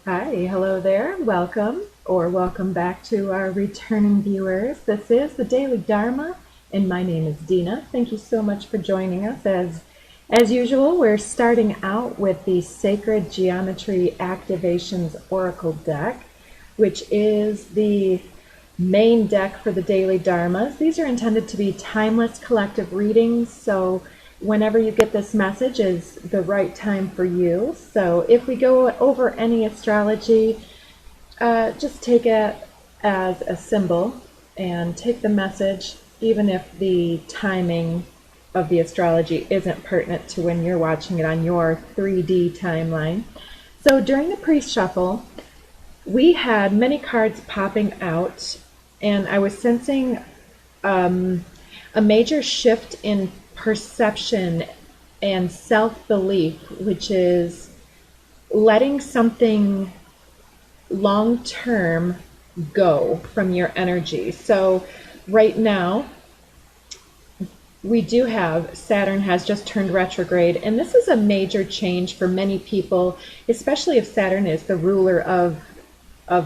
Hi, hello there. Welcome or welcome back to our returning viewers. This is the Daily Dharma, and my name is Deana. Thank you so much for joining us. As usual, we're starting out with the Sacred Geometry Activations Oracle deck, which is the main deck for the Daily Dharmas. These are intended to be timeless collective readings, so whenever you get this message is the right time for you. So if we go over any astrology, just take it as a symbol and take the message, even if the timing of the astrology isn't pertinent to when you're watching it on your 3D timeline. So during the pre-shuffle, we had many cards popping out, and I was sensing a major shift in perception and self-belief, which is letting something long-term go from your energy. So right now, we do have Saturn has just turned retrograde, and this is a major change for many people, especially if Saturn is the ruler of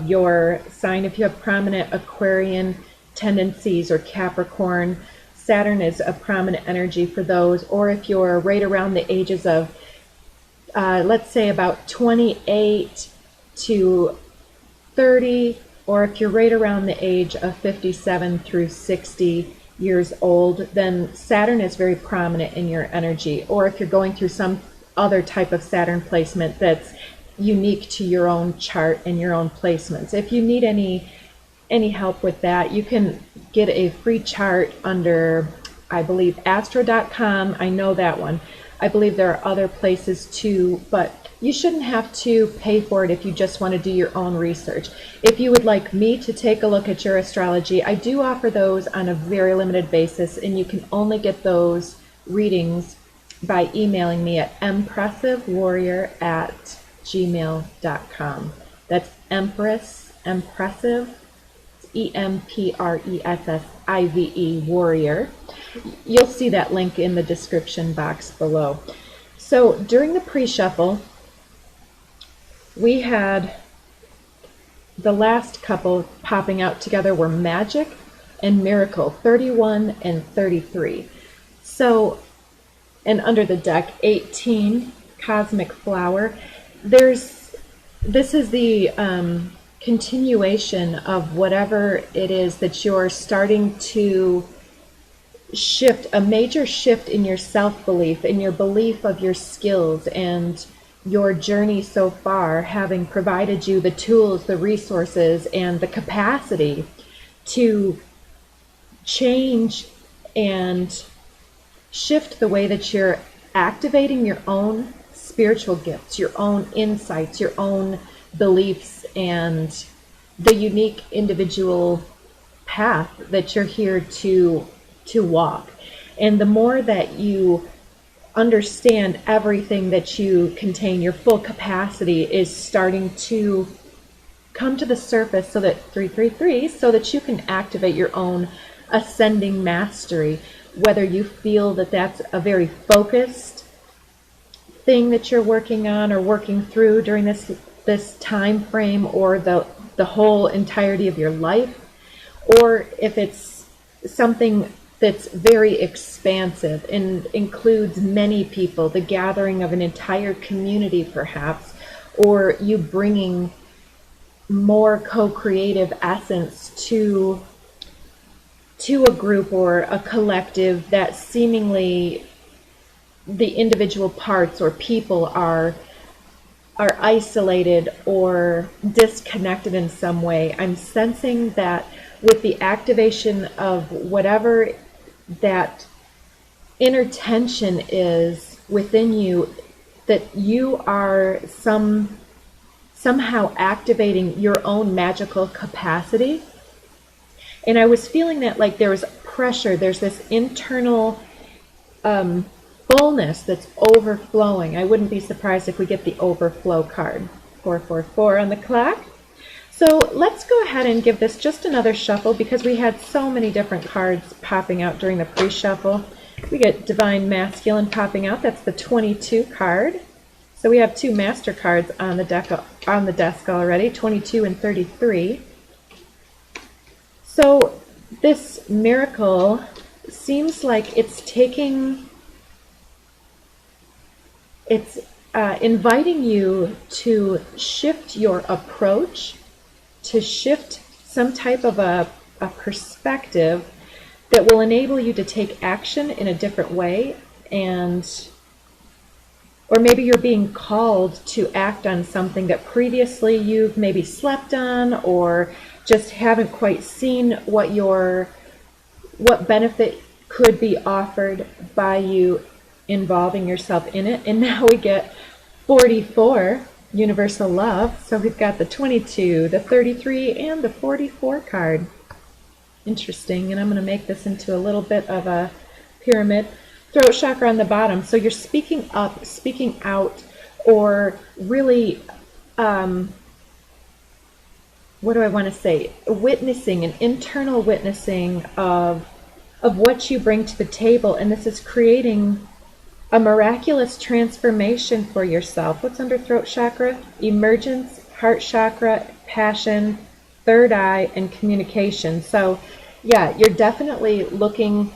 your sign. If you have prominent Aquarian tendencies or Capricorn, Saturn is a prominent energy for those. Or if you're right around the ages of, let's say about 28 to 30, or if you're right around the age of 57 through 60 years old, then Saturn is very prominent in your energy. Or if you're going through some other type of Saturn placement that's unique to your own chart and your own placements. If you need any help with that, you can get a free chart under, I believe, astro.com. I know that one. I believe there are other places too, but you shouldn't have to pay for it if you just want to do your own research. If you would like me to take a look at your astrology, I do offer those on a very limited basis, and you can only get those readings by emailing me at empressivewarrior@gmail.com. That's Empressive, EMPRESSIVE, warrior. You'll see that link in the description box below. So during the pre-shuffle, we had the last couple popping out together were Magic and Miracle, 31 and 33. So, and under the deck, 18, Cosmic Flower. This is the continuation of whatever it is that you're starting to shift, a major shift in your self-belief, in your belief of your skills and your journey so far, having provided you the tools, the resources, and the capacity to change and shift the way that you're activating your own spiritual gifts, your own insights, your own beliefs, and the unique individual path that you're here to walk. And the more that you understand everything that you contain, your full capacity is starting to come to the surface, so that 333, so that you can activate your own ascending mastery, whether you feel that that's a very focused thing that you're working on or working through during this time frame, or the whole entirety of your life, or if it's something that's very expansive and includes many people, the gathering of an entire community perhaps, or you bringing more co-creative essence to a group or a collective that seemingly the individual parts or people are isolated or disconnected in some way. I'm sensing that with the activation of whatever that inner tension is within you, that you are somehow activating your own magical capacity. And I was feeling that like there was pressure, there's this internal fullness that's overflowing. I wouldn't be surprised if we get the overflow card. 444 on the clock. So let's go ahead and give this just another shuffle, because we had so many different cards popping out during the pre-shuffle. We get Divine Masculine popping out. That's the 22 card. So we have 2 master cards on the desk already, 22 and 33. So this miracle seems like it's inviting you to shift your approach, to shift some type of a perspective that will enable you to take action in a different way, or maybe you're being called to act on something that previously you've maybe slept on, or just haven't quite seen what benefit could be offered by you involving yourself in it. And now we get 44, universal love. So we've got the 22, the 33, and the 44 card. Interesting. And I'm going to make this into a little bit of a pyramid. Throat chakra on the bottom. So you're speaking up, speaking out, or really, what do I want to say? Witnessing, an internal witnessing of what you bring to the table. And this is creating a miraculous transformation for yourself. What's under throat chakra? Emergence, heart chakra, passion, third eye, and communication. So yeah, you're definitely looking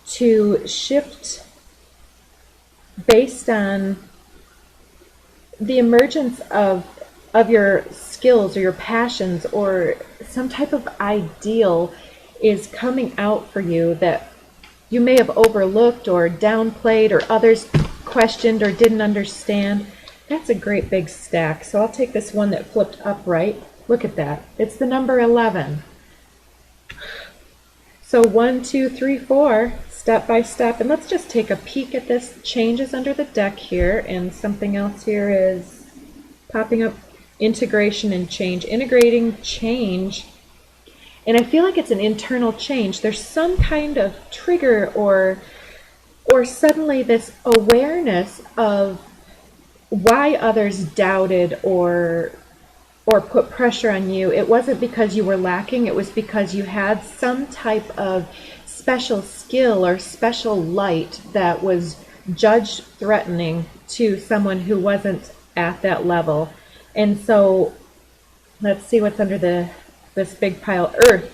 to shift based on the emergence of your skills or your passions, or some type of ideal is coming out for you that you may have overlooked or downplayed, or others questioned or didn't understand. That's a great big stack. So I'll take this one that flipped upright. Look at that. It's the number 11. So 1, 2, 3, 4, step by step. And let's just take a peek at this. Changes under the deck here, and something else here is popping up. Integration and change. Integrating change. And I feel like it's an internal change. There's some kind of trigger or suddenly this awareness of why others doubted or put pressure on you. It wasn't because you were lacking. It was because you had some type of special skill or special light that was judged threatening to someone who wasn't at that level. And so let's see what's under this big pile. Earth,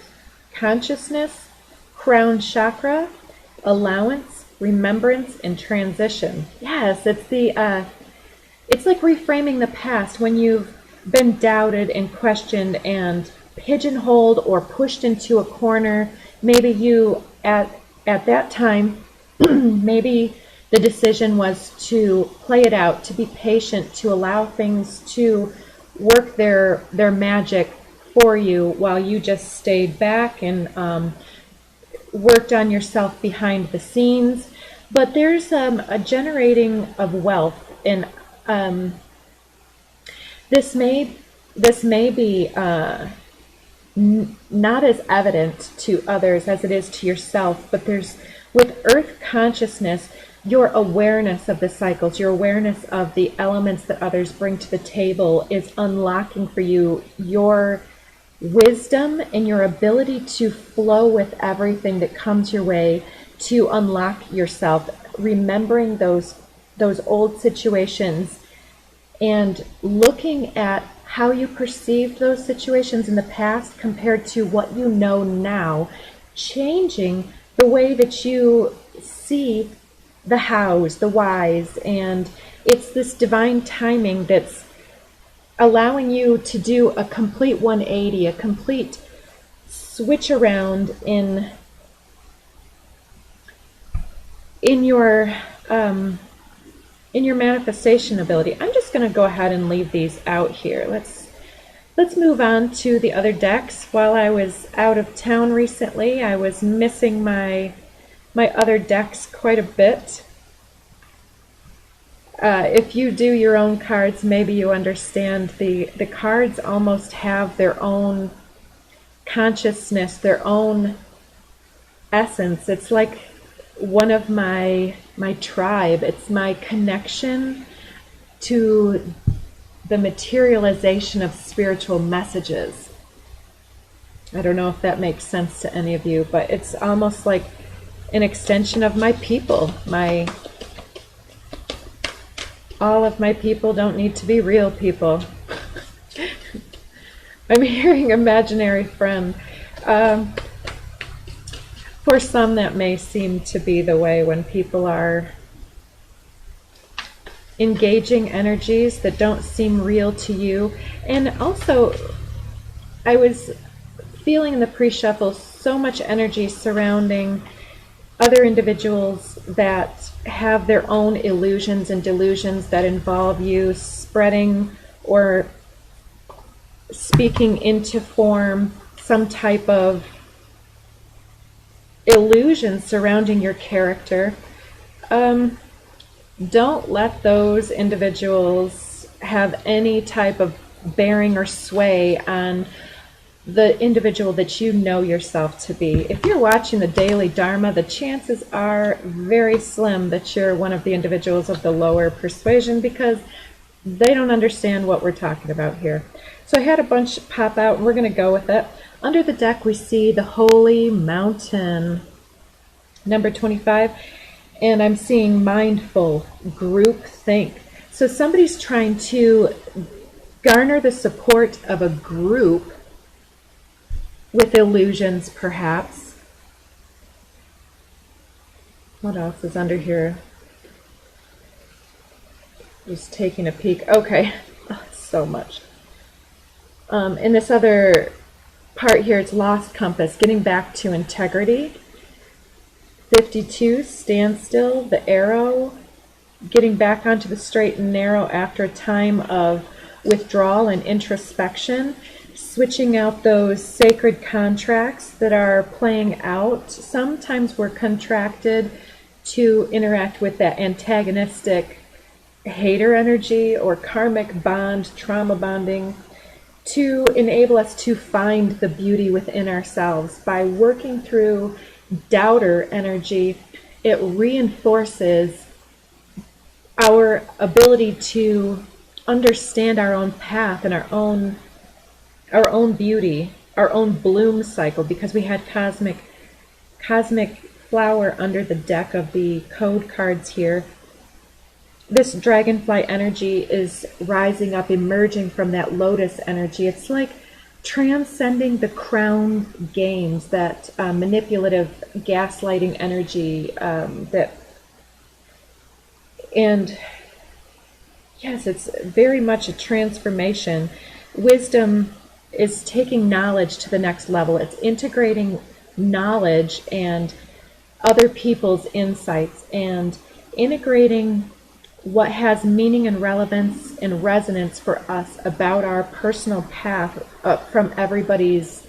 consciousness, crown chakra, allowance, remembrance, and transition. Yes, it's like reframing the past when you've been doubted and questioned and pigeonholed or pushed into a corner. Maybe you at that time maybe the decision was to play it out, to be patient, to allow things to work their magic for you while you just stayed back and worked on yourself behind the scenes. But there's a generating of wealth, and this may be not as evident to others as it is to yourself, but with earth consciousness, your awareness of the cycles, your awareness of the elements that others bring to the table is unlocking for you your wisdom and your ability to flow with everything that comes your way, to unlock yourself, remembering those old situations and looking at how you perceived those situations in the past compared to what you know now, changing the way that you see the hows, the whys, and it's this divine timing that's allowing you to do a complete 180, a complete switch around in your manifestation ability. I'm just going to go ahead and leave these out here. Let's move on to the other decks. While I was out of town recently, I was missing my other decks quite a bit. If you do your own cards, maybe you understand the cards almost have their own consciousness, their own essence. It's like one of my tribe. It's my connection to the materialization of spiritual messages. I don't know if that makes sense to any of you, but it's almost like an extension of my people, all of my people don't need to be real people. I'm hearing imaginary friend. For some, that may seem to be the way when people are engaging energies that don't seem real to you. And also, I was feeling in the pre-shuffle so much energy surrounding other individuals that have their own illusions and delusions that involve you spreading or speaking into form some type of illusion surrounding your character. Don't let those individuals have any type of bearing or sway on the individual that you know yourself to be. If you're watching the daily Dharma, the chances are very slim that you're one of the individuals of the lower persuasion, because they don't understand what we're talking about here. So I had a bunch pop out, and we're going to go with it. Under the deck, we see the Holy Mountain, number 25, and I'm seeing mindful, group think. So somebody's trying to garner the support of a group with illusions, perhaps. What else is under here? Just taking a peek. Okay, so much. In this other part here, it's lost compass, getting back to integrity. 52, standstill, the arrow, getting back onto the straight and narrow after a time of withdrawal and introspection, switching out those sacred contracts that are playing out. Sometimes we're contracted to interact with that antagonistic hater energy or karmic bond, trauma bonding, to enable us to find the beauty within ourselves. By working through doubter energy, it reinforces our ability to understand our own path and our own beauty, our own bloom cycle, because we had cosmic flower under the deck of the code cards here. This dragonfly energy is rising up, emerging from that lotus energy. It's like transcending the crown games, that manipulative gaslighting energy, and yes, it's very much a transformation. Wisdom is taking knowledge to the next level. It's integrating knowledge and other people's insights and integrating what has meaning and relevance and resonance for us about our personal path from everybody's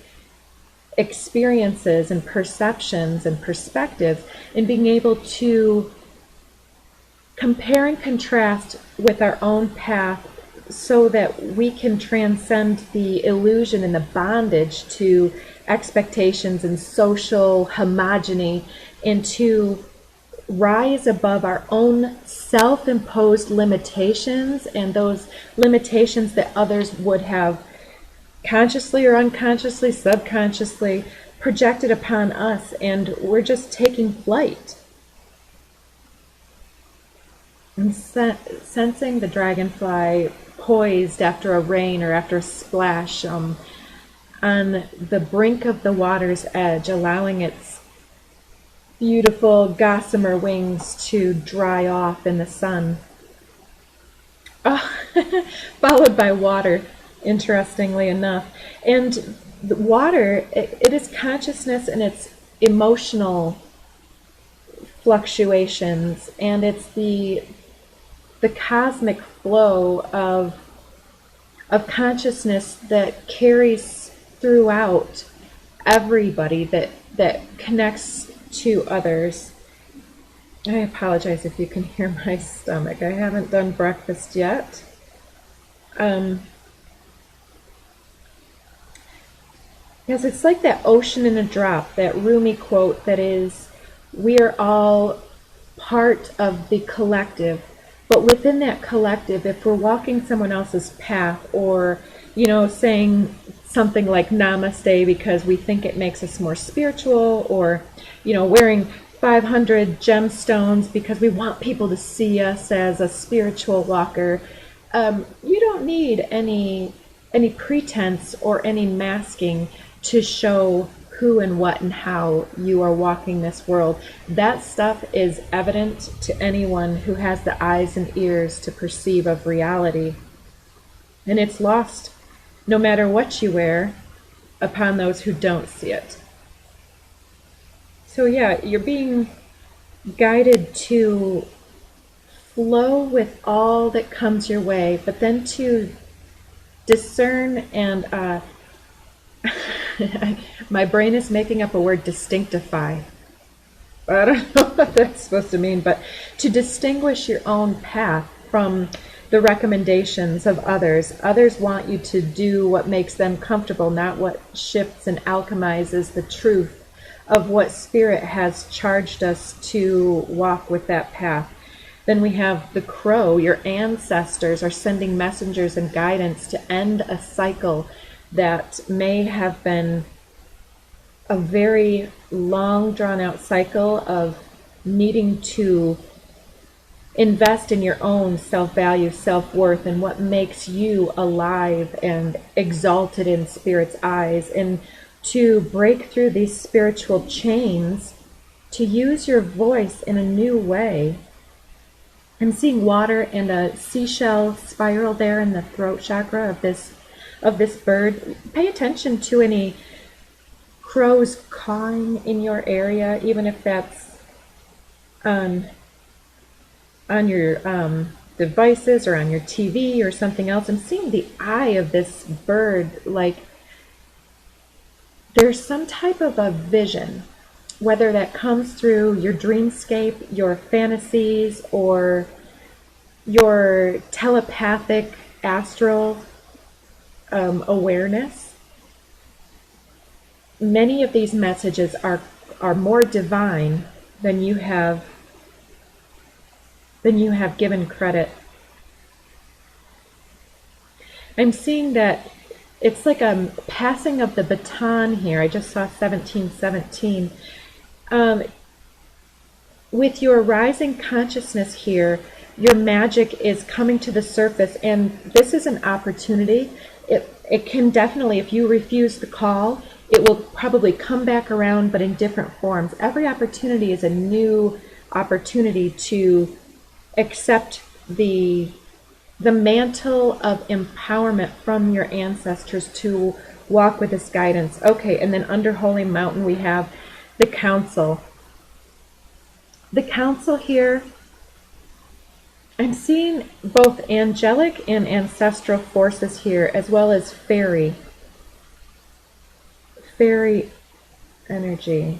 experiences and perceptions and perspectives, and being able to compare and contrast with our own path so that we can transcend the illusion and the bondage to expectations and social homogeny, and to rise above our own self-imposed limitations and those limitations that others would have consciously or unconsciously, subconsciously projected upon us, and we're just taking flight. And sensing the dragonfly poised after a rain or after a splash on the brink of the water's edge, allowing its beautiful gossamer wings to dry off in the sun. Oh, followed by water, interestingly enough. And the water, it is consciousness and its emotional fluctuations, and it's the cosmic flow of consciousness that carries throughout everybody, that connects to others. I apologize if you can hear my stomach. I haven't done breakfast yet. Because it's like that ocean in a drop, that Rumi quote that is, we are all part of the collective. But within that collective, if we're walking someone else's path, or, saying something like namaste because we think it makes us more spiritual, or, wearing 500 gemstones because we want people to see us as a spiritual walker. You don't need any pretense or any masking to show who and what and how you are walking this world. That stuff is evident to anyone who has the eyes and ears to perceive of reality. And it's lost, no matter what you wear, upon those who don't see it. So yeah, you're being guided to flow with all that comes your way, but then to discern and my brain is making up a word, distinctify. I don't know what that's supposed to mean, but to distinguish your own path from the recommendations of others. Others want you to do what makes them comfortable, not what shifts and alchemizes the truth of what Spirit has charged us to walk with that path. Then we have the crow. Your ancestors are sending messengers and guidance to end a cycle that may have been a very long, drawn-out cycle of needing to invest in your own self-value, self-worth, and what makes you alive and exalted in Spirit's eyes, and to break through these spiritual chains, to use your voice in a new way. I'm seeing water and a seashell spiral there in the throat chakra of this bird. Pay attention to any crows cawing in your area, even if that's on your devices or on your TV or something else. I'm seeing the eye of this bird, like there's some type of a vision, whether that comes through your dreamscape, your fantasies, or your telepathic astral awareness. Many of these messages are more divine than you have given credit. I'm seeing that it's like a passing of the baton here. I just saw 1717. With your rising consciousness here, your magic is coming to the surface, and this is an opportunity. It can definitely, if you refuse the call, it will probably come back around, but in different forms. Every opportunity is a new opportunity to accept the mantle of empowerment from your ancestors to walk with this guidance. Okay, and then under Holy Mountain we have the council. The council here, I'm seeing both angelic and ancestral forces here, as well as fairy energy.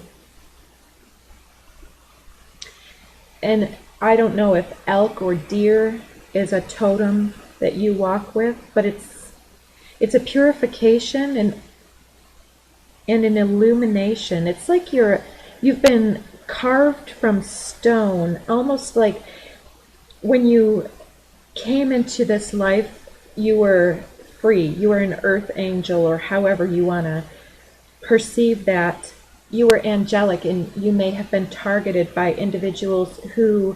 And I don't know if elk or deer is a totem that you walk with, but it's a purification and an illumination. It's like you've been carved from stone, almost like when you came into this life, you were free. You were an earth angel, or however you want to perceive that. You were angelic, and you may have been targeted by individuals who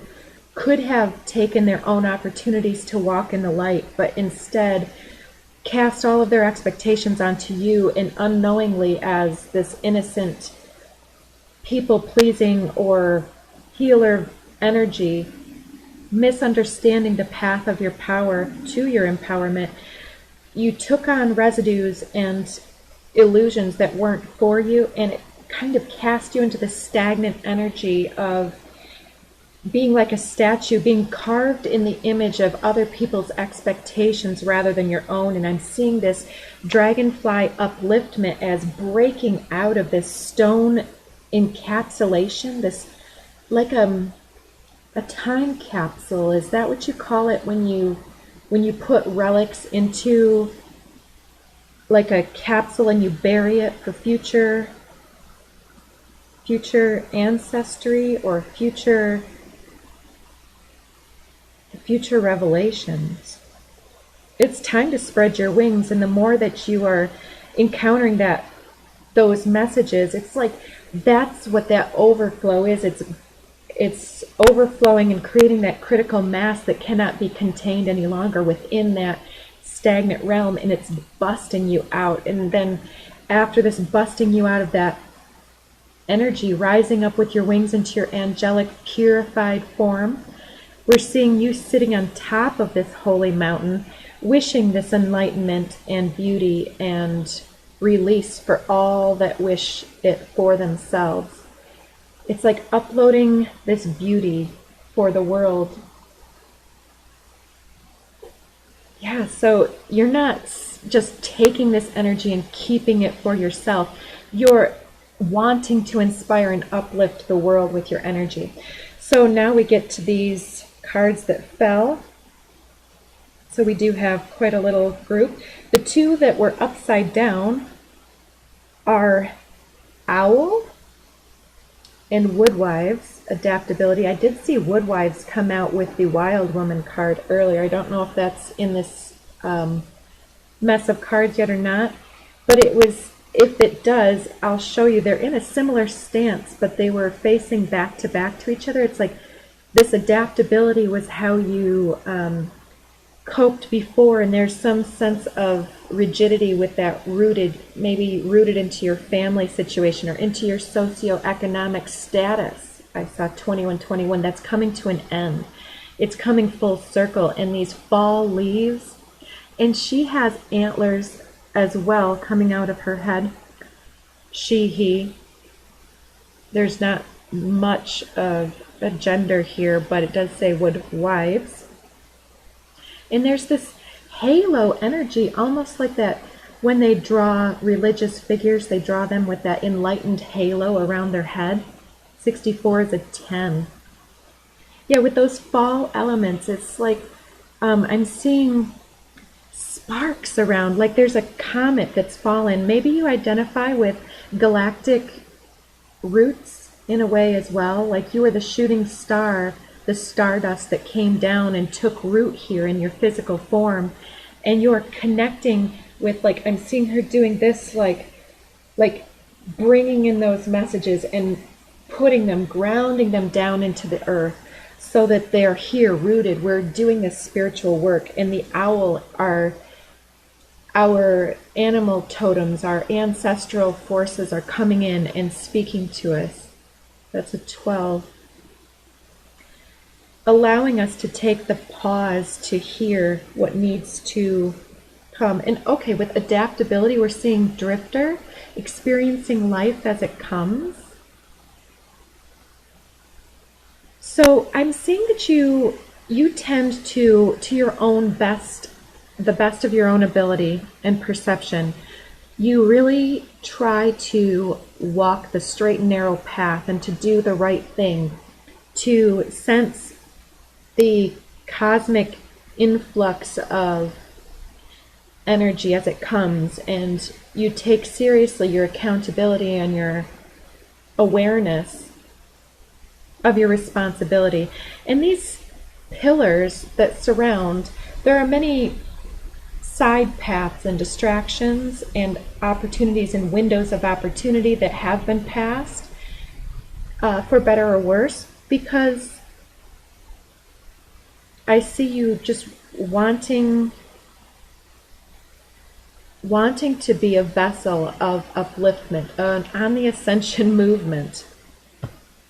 could have taken their own opportunities to walk in the light, but instead cast all of their expectations onto you, and unknowingly, as this innocent people-pleasing or healer energy, misunderstanding the path of your power to your empowerment, you took on residues and illusions that weren't for you, and it kind of cast you into the stagnant energy of being like a statue, being carved in the image of other people's expectations rather than your own. And I'm seeing this dragonfly upliftment as breaking out of this stone encapsulation, this like a time capsule. Is that what you call it when you put relics into like a capsule and you bury it for future ancestry or future revelations? It's time to spread your wings, and the more that you are encountering that those messages. It's like that's what that overflow is. It's overflowing and creating that critical mass that cannot be contained any longer within that stagnant realm, and it's busting you out. And then after this busting you out of that energy, rising up with your wings into your angelic purified form, we're seeing you sitting on top of this holy mountain, wishing this enlightenment and beauty and release for all that wish it for themselves. It's like uploading this beauty for the world. Yeah, so you're not just taking this energy and keeping it for yourself. You're wanting to inspire and uplift the world with your energy. So now we get to these cards that fell. So we do have quite a little group. The two that were upside down are Owl and Woodwives, adaptability. I did see Woodwives come out with the Wild Woman card earlier. I don't know if that's in this mess of cards yet or not, but it was, if it does, I'll show you. They're in a similar stance, but they were facing back to each other. It's like this adaptability was how you coped before, and there's some sense of rigidity with that, maybe rooted into your family situation or into your socioeconomic status. I saw 2121. That's coming to an end. It's coming full circle, and these fall leaves, and she has antlers as well coming out of her head. She, he. There's not much of a gender here, but it does say Woodwives. And there's this halo energy, almost like that when they draw religious figures, they draw them with that enlightened halo around their head. 64 is a 10. Yeah, with those fall elements, it's like I'm seeing sparks around, like there's a comet that's fallen. Maybe you identify with galactic roots in a way as well, like you are the shooting star, the stardust that came down and took root here in your physical form, and you're connecting with, like, I'm seeing her doing this, like bringing in those messages and putting them, grounding them down into the earth so that they're here rooted. We're doing this spiritual work, and the owl are our animal totems, our ancestral forces are coming in and speaking to us. That's a 12. Allowing us to take the pause to hear what needs to come. And okay, with adaptability, we're seeing drifter, experiencing life as it comes. So I'm seeing that you tend to your own best, the best of your own ability and perception. You really try to walk the straight and narrow path and to do the right thing, to sense the cosmic influx of energy as it comes, and you take seriously your accountability and your awareness of your responsibility. And these pillars that surround, there are many side paths and distractions and opportunities and windows of opportunity that have been passed, for better or worse, because I see you just wanting to be a vessel of upliftment on the ascension movement,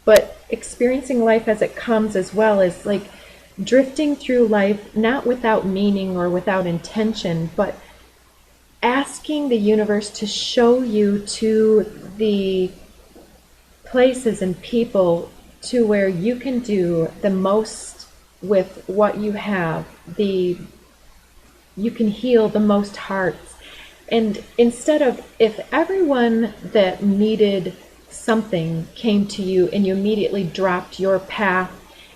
but experiencing life as it comes as well, is like drifting through life, not without meaning or without intention, but asking the universe to show you to the places and people to where you can do the most with what you have. You can heal the most hearts. And instead of, if everyone that needed something came to you and you immediately dropped your path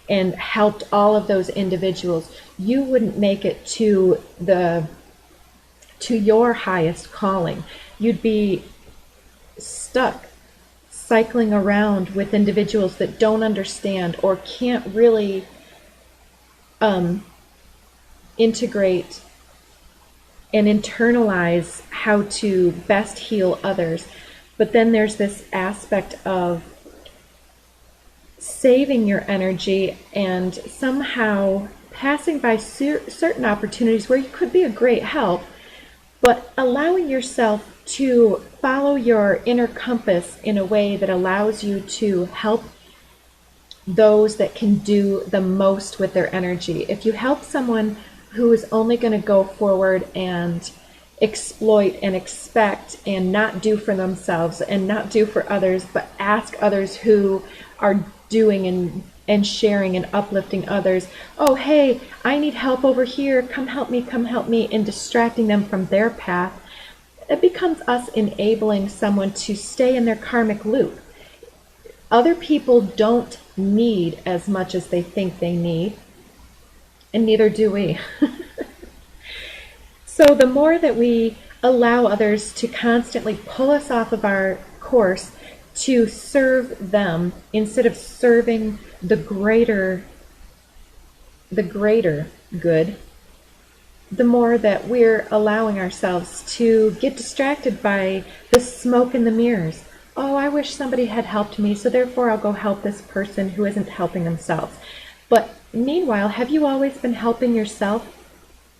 and helped all of those individuals, you wouldn't make it to your highest calling. You'd be stuck cycling around with individuals that don't understand or can't really integrate and internalize how to best heal others. But then there's this aspect of saving your energy and somehow passing by certain opportunities where you could be a great help, but allowing yourself to follow your inner compass in a way that allows you to help those that can do the most with their energy. If you help someone who is only going to go forward and exploit and expect and not do for themselves and not do for others, but ask others who are doing and sharing and uplifting others, oh, hey, I need help over here, come help me, and distracting them from their path, it becomes us enabling someone to stay in their karmic loop. Other people don't need as much as they think they need, and neither do we. So the more that we allow others to constantly pull us off of our course to serve them instead of serving the greater good, the more that we're allowing ourselves to get distracted by the smoke and the mirrors. Oh, I wish somebody had helped me, so therefore I'll go help this person who isn't helping themselves. But meanwhile, have you always been helping yourself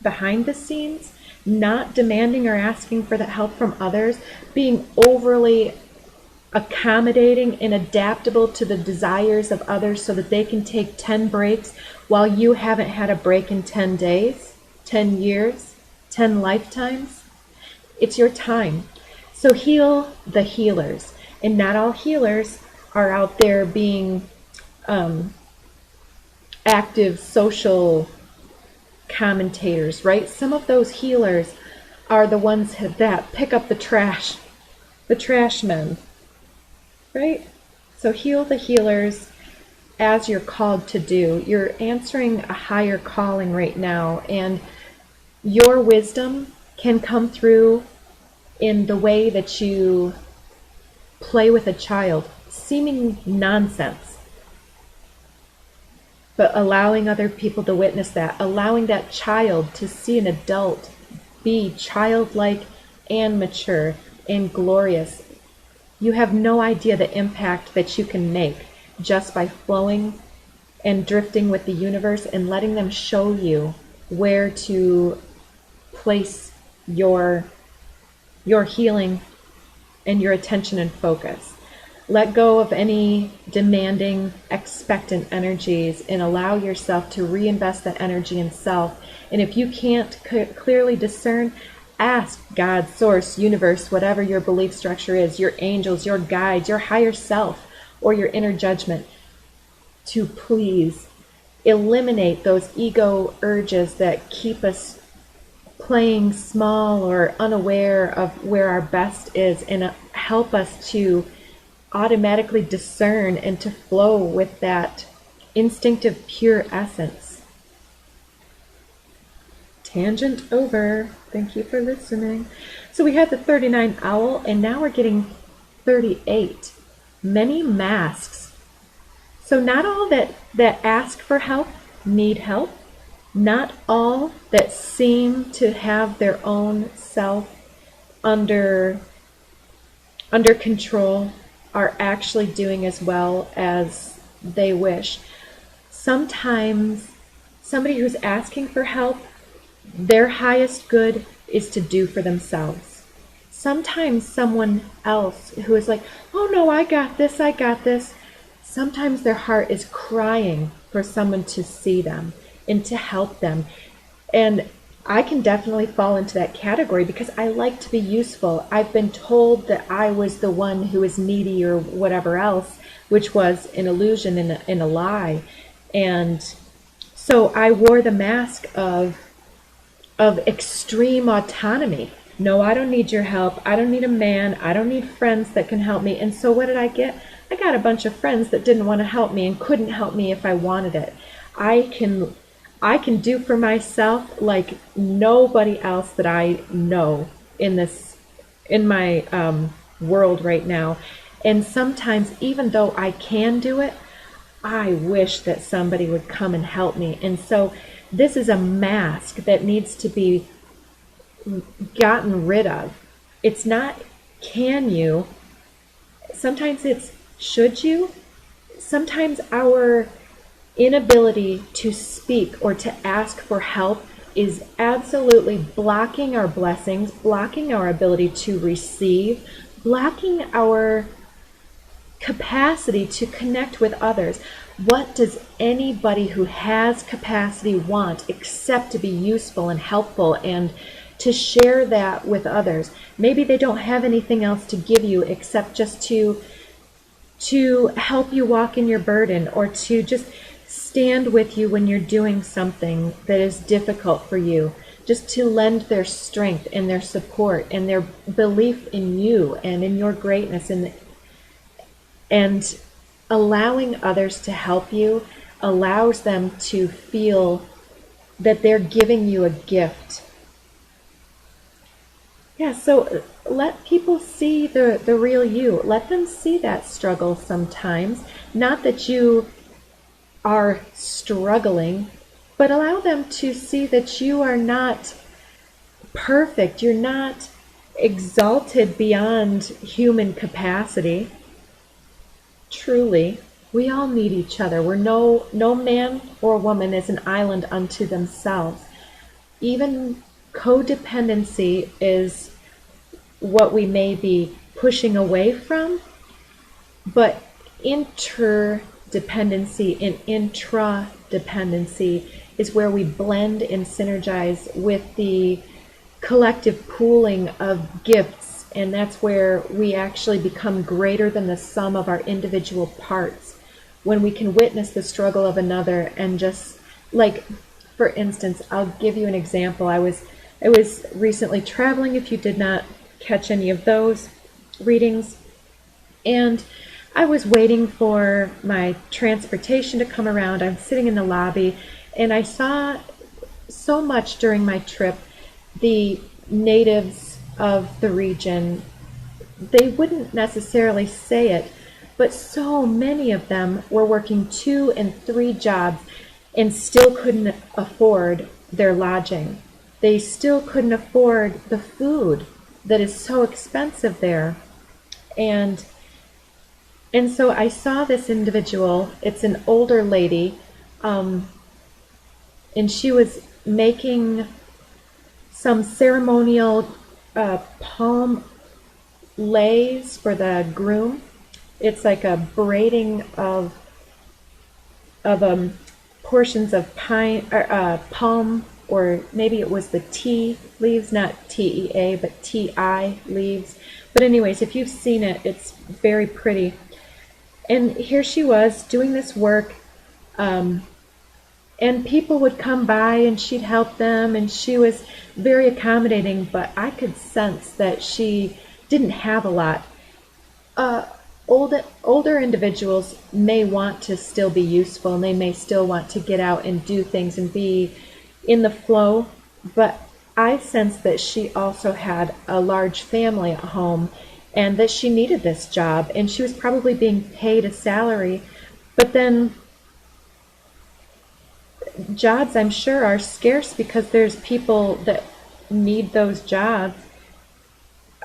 behind the scenes, not demanding or asking for that help from others, being overly accommodating and adaptable to the desires of others so that they can take 10 breaks while you haven't had a break in 10 days, 10 years, 10 lifetimes? It's your time. So heal the healers. And not all healers are out there being active social commentators, right? Some of those healers are the ones that pick up the trash men, right? So heal the healers as you're called to do. You're answering a higher calling right now, and your wisdom can come through in the way that you play with a child, seeming nonsense, but allowing other people to witness that, allowing that child to see an adult be childlike and mature and glorious. You have no idea the impact that you can make just by flowing and drifting with the universe and letting them show you where to place your healing and your attention and focus. Let go of any demanding, expectant energies and allow yourself to reinvest that energy in self. And if you can't clearly discern, ask God, source, universe, whatever your belief structure is, your angels, your guides, your higher self, or your inner judgment, to please eliminate those ego urges that keep us playing small or unaware of where our best is, and help us to automatically discern and to flow with that instinctive pure essence. Tangent over. Thank you for listening. So we had the 39 owl, and now we're getting 38. Many masks. So not all that ask for help need help. Not all that seem to have their own self under control are actually doing as well as they wish. Sometimes somebody who's asking for help, their highest good is to do for themselves. Sometimes someone else who is like, oh no, I got this. Sometimes their heart is crying for someone to see them and to help them. And I can definitely fall into that category because I like to be useful. I've been told that I was the one who is needy or whatever else, which was an illusion and a lie. And so I wore the mask of extreme autonomy. No, I don't need your help. I don't need a man. I don't need friends that can help me. And so what did I get? I got a bunch of friends that didn't want to help me and couldn't help me if I wanted it. I can do for myself like nobody else that I know in my world right now. And sometimes, even though I can do it, I wish that somebody would come and help me. And so this is a mask that needs to be gotten rid of. It's not, can you Sometimes it's should you. Sometimes our inability to speak or to ask for help is absolutely blocking our blessings, blocking our ability to receive, blocking our capacity to connect with others. What does anybody who has capacity want except to be useful and helpful and to share that with others? Maybe they don't have anything else to give you except just to help you walk in your burden, or to just stand with you when you're doing something that is difficult for you, just to lend their strength and their support and their belief in you and in your greatness, and allowing others to help you allows them to feel that they're giving you a gift. Yeah, so let people see the real you. Let them see that struggle sometimes. Not that you are struggling, but allow them to see that you are not perfect. You're not exalted beyond human capacity. Truly, we all need each other. We're no man or woman is an island unto themselves. Even codependency is what we may be pushing away from, but interdependency and intradependency is where we blend and synergize with the collective pooling of gifts, and that's where we actually become greater than the sum of our individual parts. When we can witness the struggle of another and just, like, for instance, I'll give you an example. I was recently traveling, if you did not catch any of those readings, and I was waiting for my transportation to come around. I'm sitting in the lobby, and I saw so much during my trip, the natives of the region, they wouldn't necessarily say it, but so many of them were working 2 and 3 jobs and still couldn't afford their lodging. They still couldn't afford the food that is so expensive there. And so I saw this individual. It's an older lady, and she was making some ceremonial palm lays for the groom. It's like a braiding of portions of pine or palm, or maybe it was the tea leaves, not TEA, but TI leaves. But anyways, if you've seen it, it's very pretty. And here she was doing this work, and people would come by and she'd help them, and she was very accommodating, but I could sense that she didn't have a lot. Older individuals may want to still be useful, and they may still want to get out and do things and be in the flow, but I sensed that she also had a large family at home and that she needed this job, and she was probably being paid a salary. But then jobs, I'm sure, are scarce because there's people that need those jobs.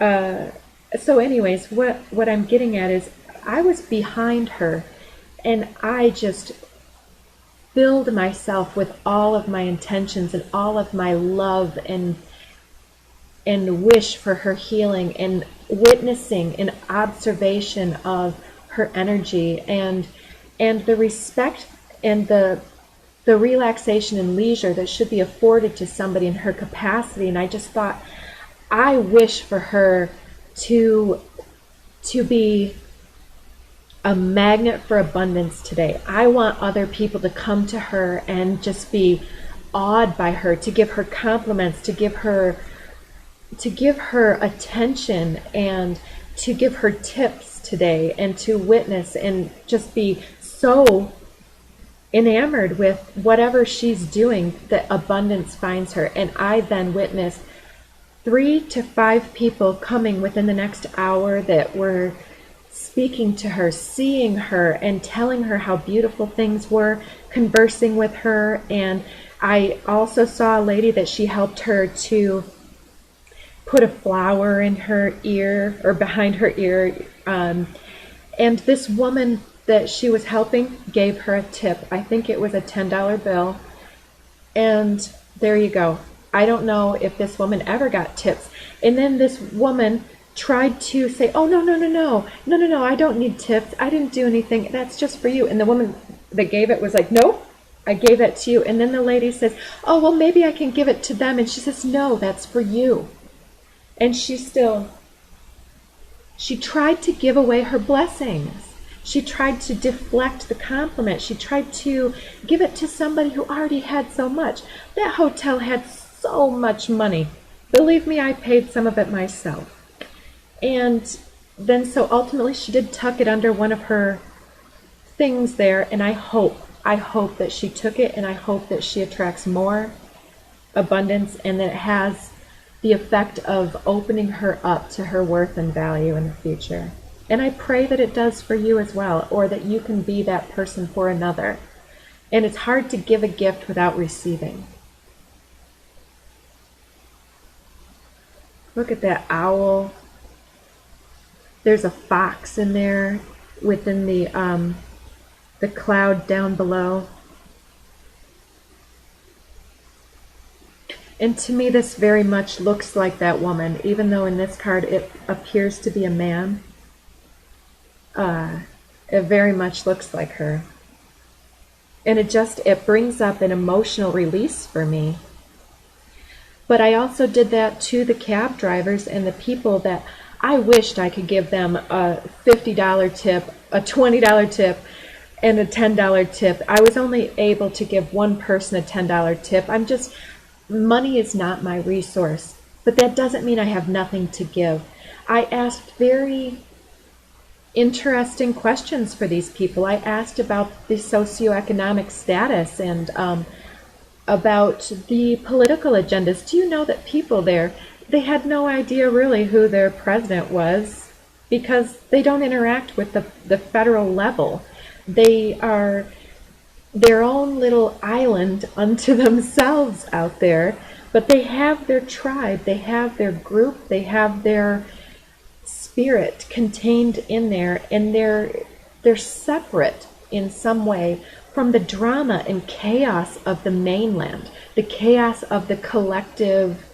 So anyways, what I'm getting at is I was behind her, and I just filled myself with all of my intentions and all of my love and wish for her healing, and witnessing an observation of her energy, and the respect and the relaxation and leisure that should be afforded to somebody in her capacity. And I just thought, I wish for her to be a magnet for abundance today. I want other people to come to her and just be awed by her, to give her compliments, to give her attention, and to give her tips today, and to witness and just be so enamored with whatever she's doing that abundance finds her. And I then witnessed 3 to 5 people coming within the next hour that were speaking to her, seeing her, and telling her how beautiful things were, conversing with her. And I also saw a lady that she helped her to put a flower in her ear, or behind her ear, And this woman that she was helping gave her a tip. I think it was a $10 bill. And there you go. I don't know if this woman ever got tips. And then this woman tried to say, oh, no, I don't need tips. I didn't do anything. That's just for you. And the woman that gave it was like, nope, I gave that to you. And then the lady says, oh, well, maybe I can give it to them. And she says, no, that's for you. And she tried to give away her blessings. She tried to deflect the compliment. She tried to give it to somebody who already had so much. That hotel had so much money. Believe me, I paid some of it myself. And then so ultimately she did tuck it under one of her things there, and I hope that she took it, and I hope that she attracts more abundance, and that it has the effect of opening her up to her worth and value in the future. And I pray that it does for you as well, or that you can be that person for another. And it's hard to give a gift without receiving. Look at that owl. There's a fox in there within the cloud down below. And to me, this very much looks like that woman, even though in this card it appears to be a man. It very much looks like her. And it brings up an emotional release for me. But I also did that to the cab drivers and the people that I wished I could give them a $50 tip, a $20 tip, and a $10 tip. I was only able to give one person a $10 tip. Money is not my resource, but that doesn't mean I have nothing to give. I asked very interesting questions for these people. I asked about the socioeconomic status and about the political agendas. Do you know that people there, they had no idea really who their president was, because they don't interact with the federal level. They are their own little island unto themselves out there, but they have their tribe, they have their group, they have their spirit contained in there, and they're separate in some way from the drama and chaos of the mainland, the chaos of the collective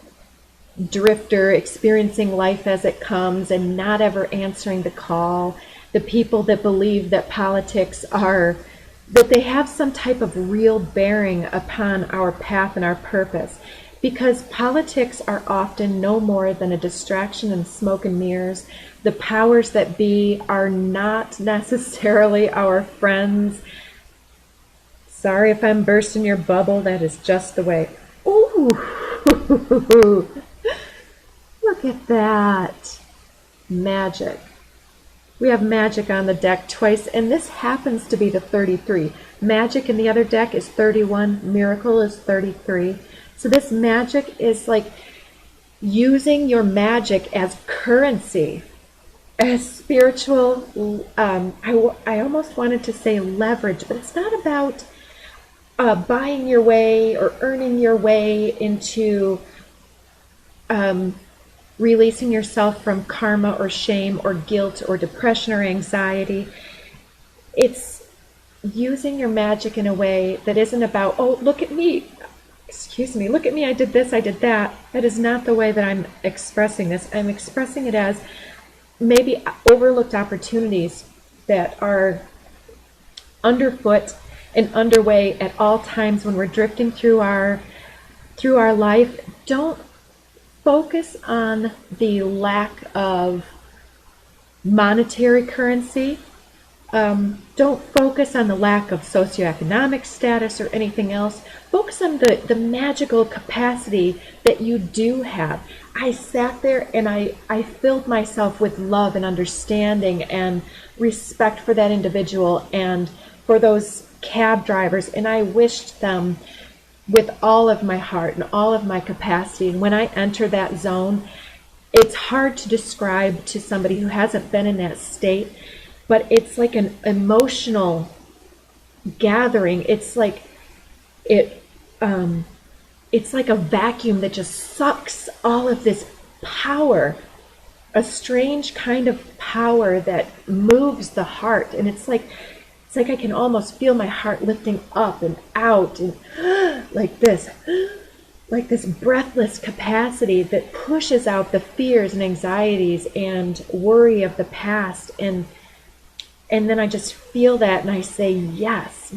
drifter experiencing life as it comes and not ever answering the call, the people that believe that politics that they have some type of real bearing upon our path and our purpose. Because politics are often no more than a distraction and smoke and mirrors. The powers that be are not necessarily our friends. Sorry if I'm bursting your bubble, that is just the way. Ooh, look at that. Magic. We have magic on the deck twice, and this happens to be the 33. Magic in the other deck is 31. Miracle is 33. So this magic is like using your magic as currency, as spiritual, I almost wanted to say leverage, but it's not about buying your way or earning your way into releasing yourself from karma or shame or guilt or depression or anxiety. It's using your magic in a way that isn't about, oh, look at me. Excuse me, look at me, I did this, I did that. That is not the way that I'm expressing this. I'm expressing it as maybe overlooked opportunities that are underfoot and underway at all times when we're drifting through our life. Don't focus on the lack of monetary currency. Don't focus on the lack of socioeconomic status or anything else. Focus on the magical capacity that you do have. I sat there and I filled myself with love and understanding and respect for that individual and for those cab drivers, and I wished them with all of my heart and all of my capacity. And when I enter that zone, it's hard to describe to somebody who hasn't been in that state, but it's like an emotional gathering. It's like it's like a vacuum that just sucks all of this power a strange kind of power that moves the heart. And it's like I can almost feel my heart lifting up and out and like this breathless capacity that pushes out the fears and anxieties and worry of the past. And then I just feel that and I say, yes,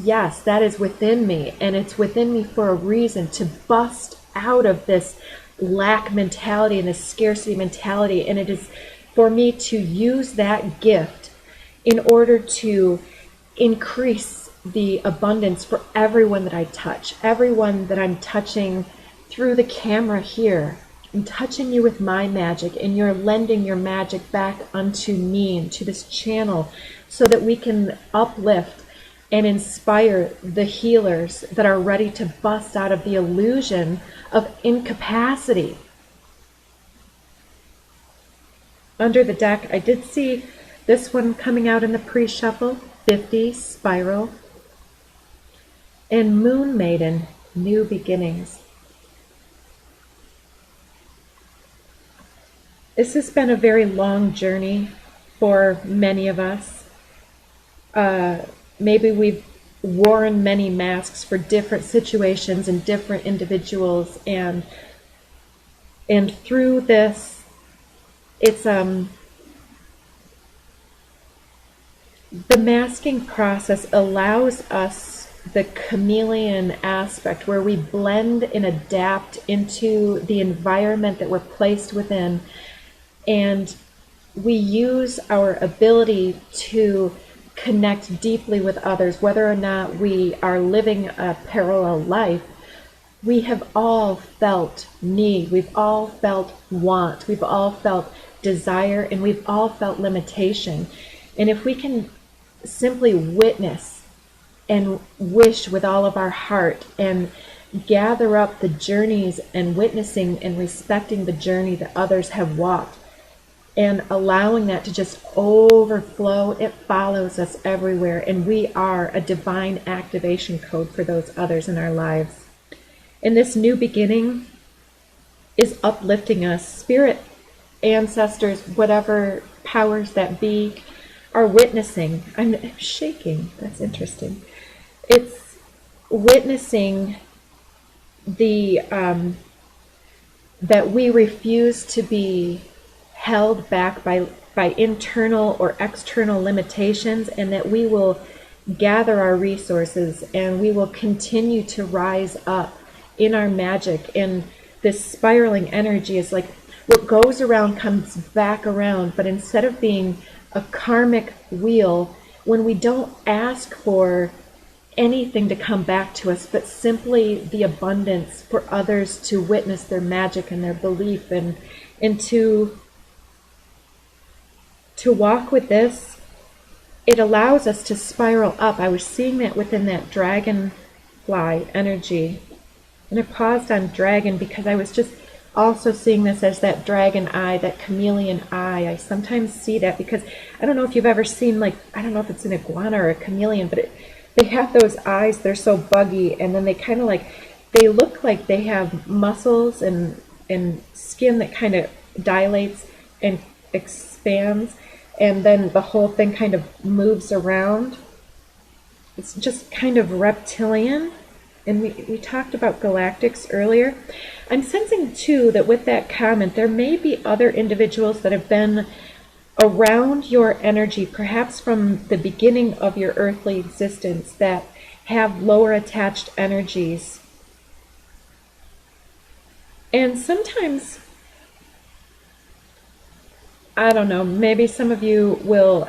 that is within me. And it's within me for a reason, to bust out of this lack mentality and this scarcity mentality. And it is for me to use that gift in order to increase the abundance for everyone that I touch, everyone that I'm touching through the camera here. I'm touching you with my magic, and you're lending your magic back unto me and to this channel, so that we can uplift and inspire the healers that are ready to bust out of the illusion of incapacity. Under the deck, I did see this one coming out in the pre-shuffle, 50, Spiral, and Moon Maiden, New Beginnings. This has been a very long journey for many of us. Maybe we've worn many masks for different situations and different individuals, and through this, it's the masking process allows us the chameleon aspect, where we blend and adapt into the environment that we're placed within, and we use our ability to connect deeply with others, whether or not we are living a parallel life. We have all felt need, we've all felt want, we've all felt desire, and we've all felt limitation. And if we can simply witness and wish with all of our heart and gather up the journeys and witnessing and respecting the journey that others have walked, and allowing that to just overflow, it follows us everywhere, and we are a divine activation code for those others in our lives. And this new beginning is uplifting us. Spirit, ancestors, whatever powers that be, are witnessing. I'm shaking. That's interesting. It's witnessing the that we refuse to be held back by internal or external limitations, and that we will gather our resources and we will continue to rise up in our magic. And this spiraling energy is like what goes around comes back around, but instead of being a karmic wheel, when we don't ask for anything to come back to us, but simply the abundance for others to witness their magic and their belief, and to walk with this, it allows us to spiral up. I was seeing that within that dragonfly energy. And I paused on dragon because I was just also seeing this as that dragon eye, that chameleon eye. I sometimes see that because I don't know if you've ever seen, like, I don't know if it's an iguana or a chameleon, but they have those eyes, they're so buggy, and then they kind of like, they look like they have muscles and skin that kind of dilates and expands, and then the whole thing kind of moves around. It's just kind of reptilian. And we talked about galactics earlier. I'm sensing too that with that comment, there may be other individuals that have been around your energy, perhaps from the beginning of your earthly existence, that have lower attached energies. And sometimes, I don't know, maybe some of you will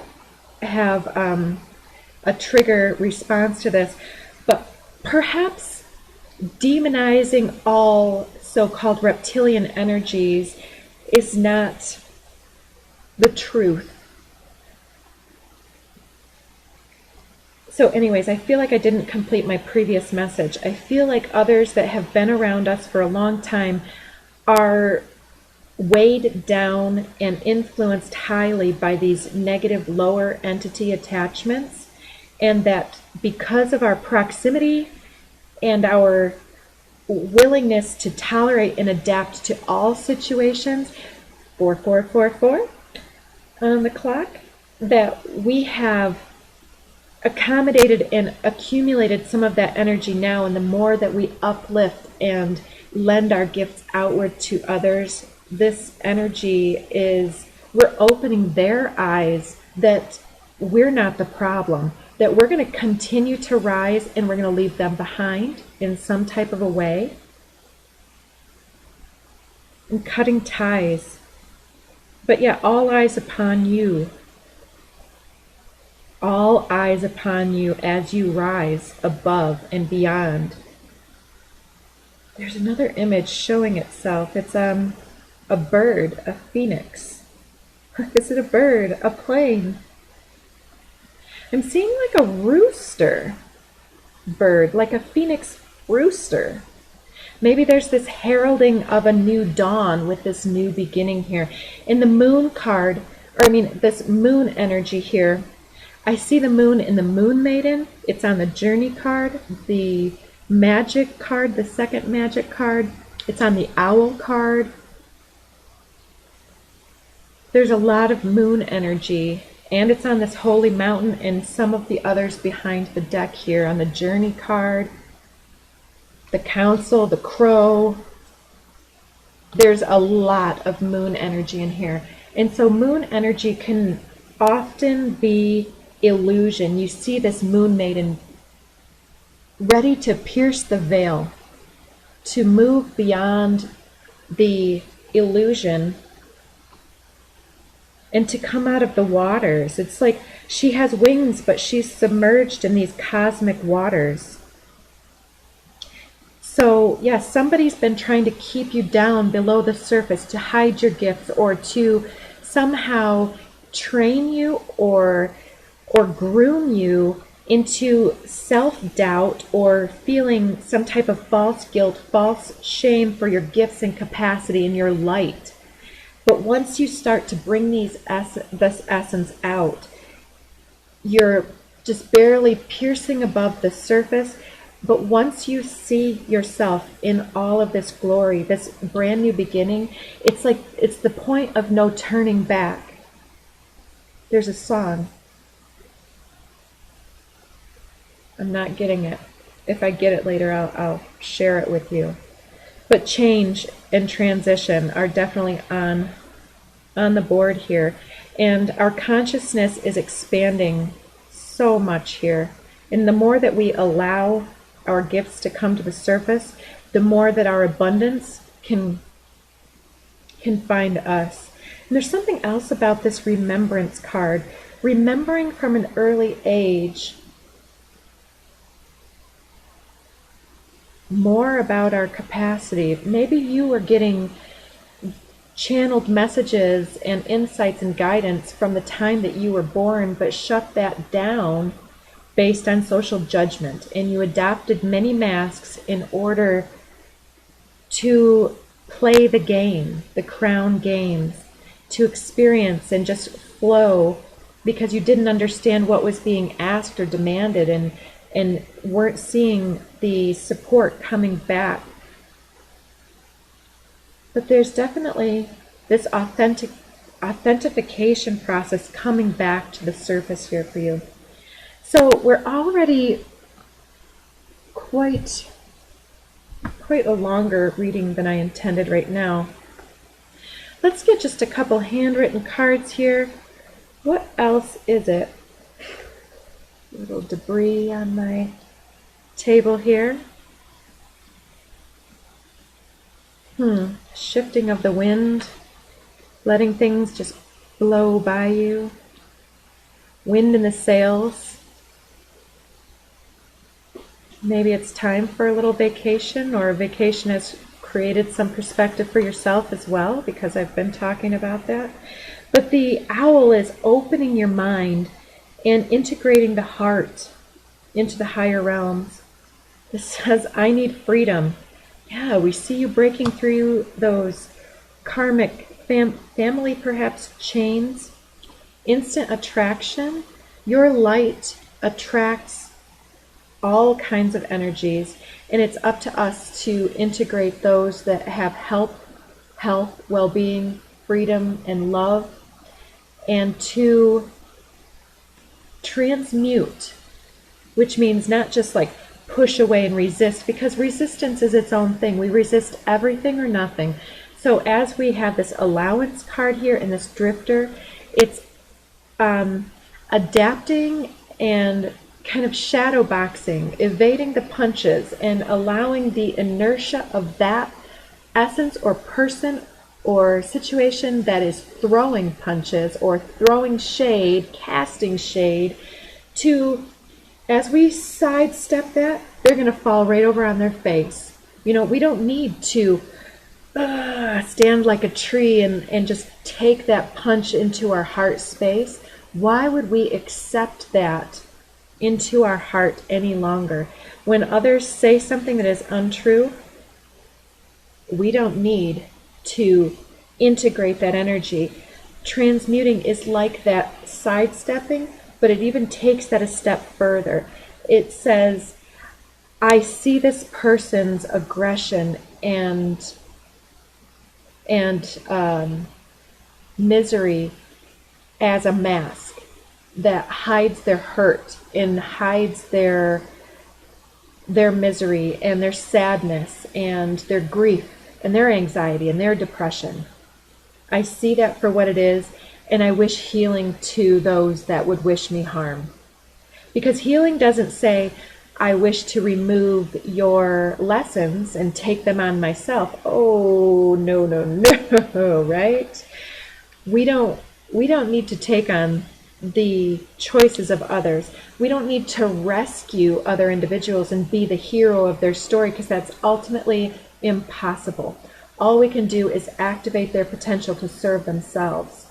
have a trigger response to this, but perhaps demonizing all so-called reptilian energies is not the truth. So anyways, I feel like I didn't complete my previous message. I feel like others that have been around us for a long time are weighed down and influenced highly by these negative lower entity attachments, and that because of our proximity and our willingness to tolerate and adapt to all situations, 4444 on the clock, that we have accommodated and accumulated some of that energy now, and the more that we uplift and lend our gifts outward to others, this energy is, we're opening their eyes that we're not the problem, that we're going to continue to rise and we're going to leave them behind in some type of a way. And cutting ties. But yeah, all eyes upon you. All eyes upon you as you rise above and beyond. There's another image showing itself. It's a bird, a phoenix. Is it a bird? A plane? I'm seeing like a rooster bird, like a phoenix rooster. Maybe there's this heralding of a new dawn with this new beginning here. In the moon card, or I mean this moon energy here, I see the moon in the Moon Maiden. It's on the Journey card, the Magic card, the second Magic card. It's on the Owl card. There's a lot of moon energy, and it's on this Holy Mountain and some of the others behind the deck here on the Journey card, the Council, the Crow. There's a lot of moon energy in here. And so moon energy can often be illusion. You see this Moon Maiden ready to pierce the veil, to move beyond the illusion and to come out of the waters. It's like she has wings, but she's submerged in these cosmic waters. So yes, somebody's been trying to keep you down below the surface, to hide your gifts, or to somehow train you or groom you into self-doubt or feeling some type of false guilt, false shame for your gifts and capacity and your light. But once you start to bring this essence out, you're just barely piercing above the surface. But once you see yourself in all of this glory, this brand new beginning, it's like it's the point of no turning back. There's a song. I'm not getting it. If I get it later, I'll share it with you. But change and transition are definitely on the board here. And our consciousness is expanding so much here. And the more that we allow our gifts to come to the surface, the more that our abundance can find us. And there's something else about this remembrance card. Remembering from an early age more about our capacity. Maybe you are getting channeled messages and insights and guidance from the time that you were born, but shut that down based on social judgment, and you adopted many masks in order to play the game, the crown games, to experience and just flow, because you didn't understand what was being asked or demanded, and weren't seeing the support coming back. But there's definitely this authentication process coming back to the surface here for you. So we're already quite a longer reading than I intended right now. Let's get just a couple handwritten cards here. What else is it? A little debris on my table here. Shifting of the wind, letting things just blow by you. Wind in the sails. Maybe it's time for a little vacation, or a vacation has created some perspective for yourself as well, because I've been talking about that. But the owl is opening your mind and integrating the heart into the higher realms. This says, I need freedom. Yeah, we see you breaking through those karmic family perhaps chains. Instant attraction. Your light attracts all kinds of energies, and it's up to us to integrate those that have health, well-being, freedom and love, and to transmute, which means not just like push away and resist, because resistance is its own thing. We resist everything or nothing. So as we have this allowance card here and this drifter, it's adapting and kind of shadow boxing, evading the punches, and allowing the inertia of that essence or person or situation that is throwing punches or throwing shade, casting shade, to, as we sidestep that, they're going to fall right over on their face. We don't need to stand like a tree and just take that punch into our heart space. Why would we accept that into our heart any longer? When others say something that is untrue, we don't need to integrate that energy. Transmuting is like that sidestepping, but it even takes that a step further. It says, I see this person's aggression and misery as a mask that hides their hurt and hides their misery and their sadness and their grief and their anxiety and their depression. I see that for what it is, and I wish healing to those that would wish me harm. Because healing doesn't say, I wish to remove your lessons and take them on myself. Oh, no, no, no, right? We don't need to take on the choices of others. We don't need to rescue other individuals and be the hero of their story, because that's ultimately impossible. All we can do is activate their potential to serve themselves.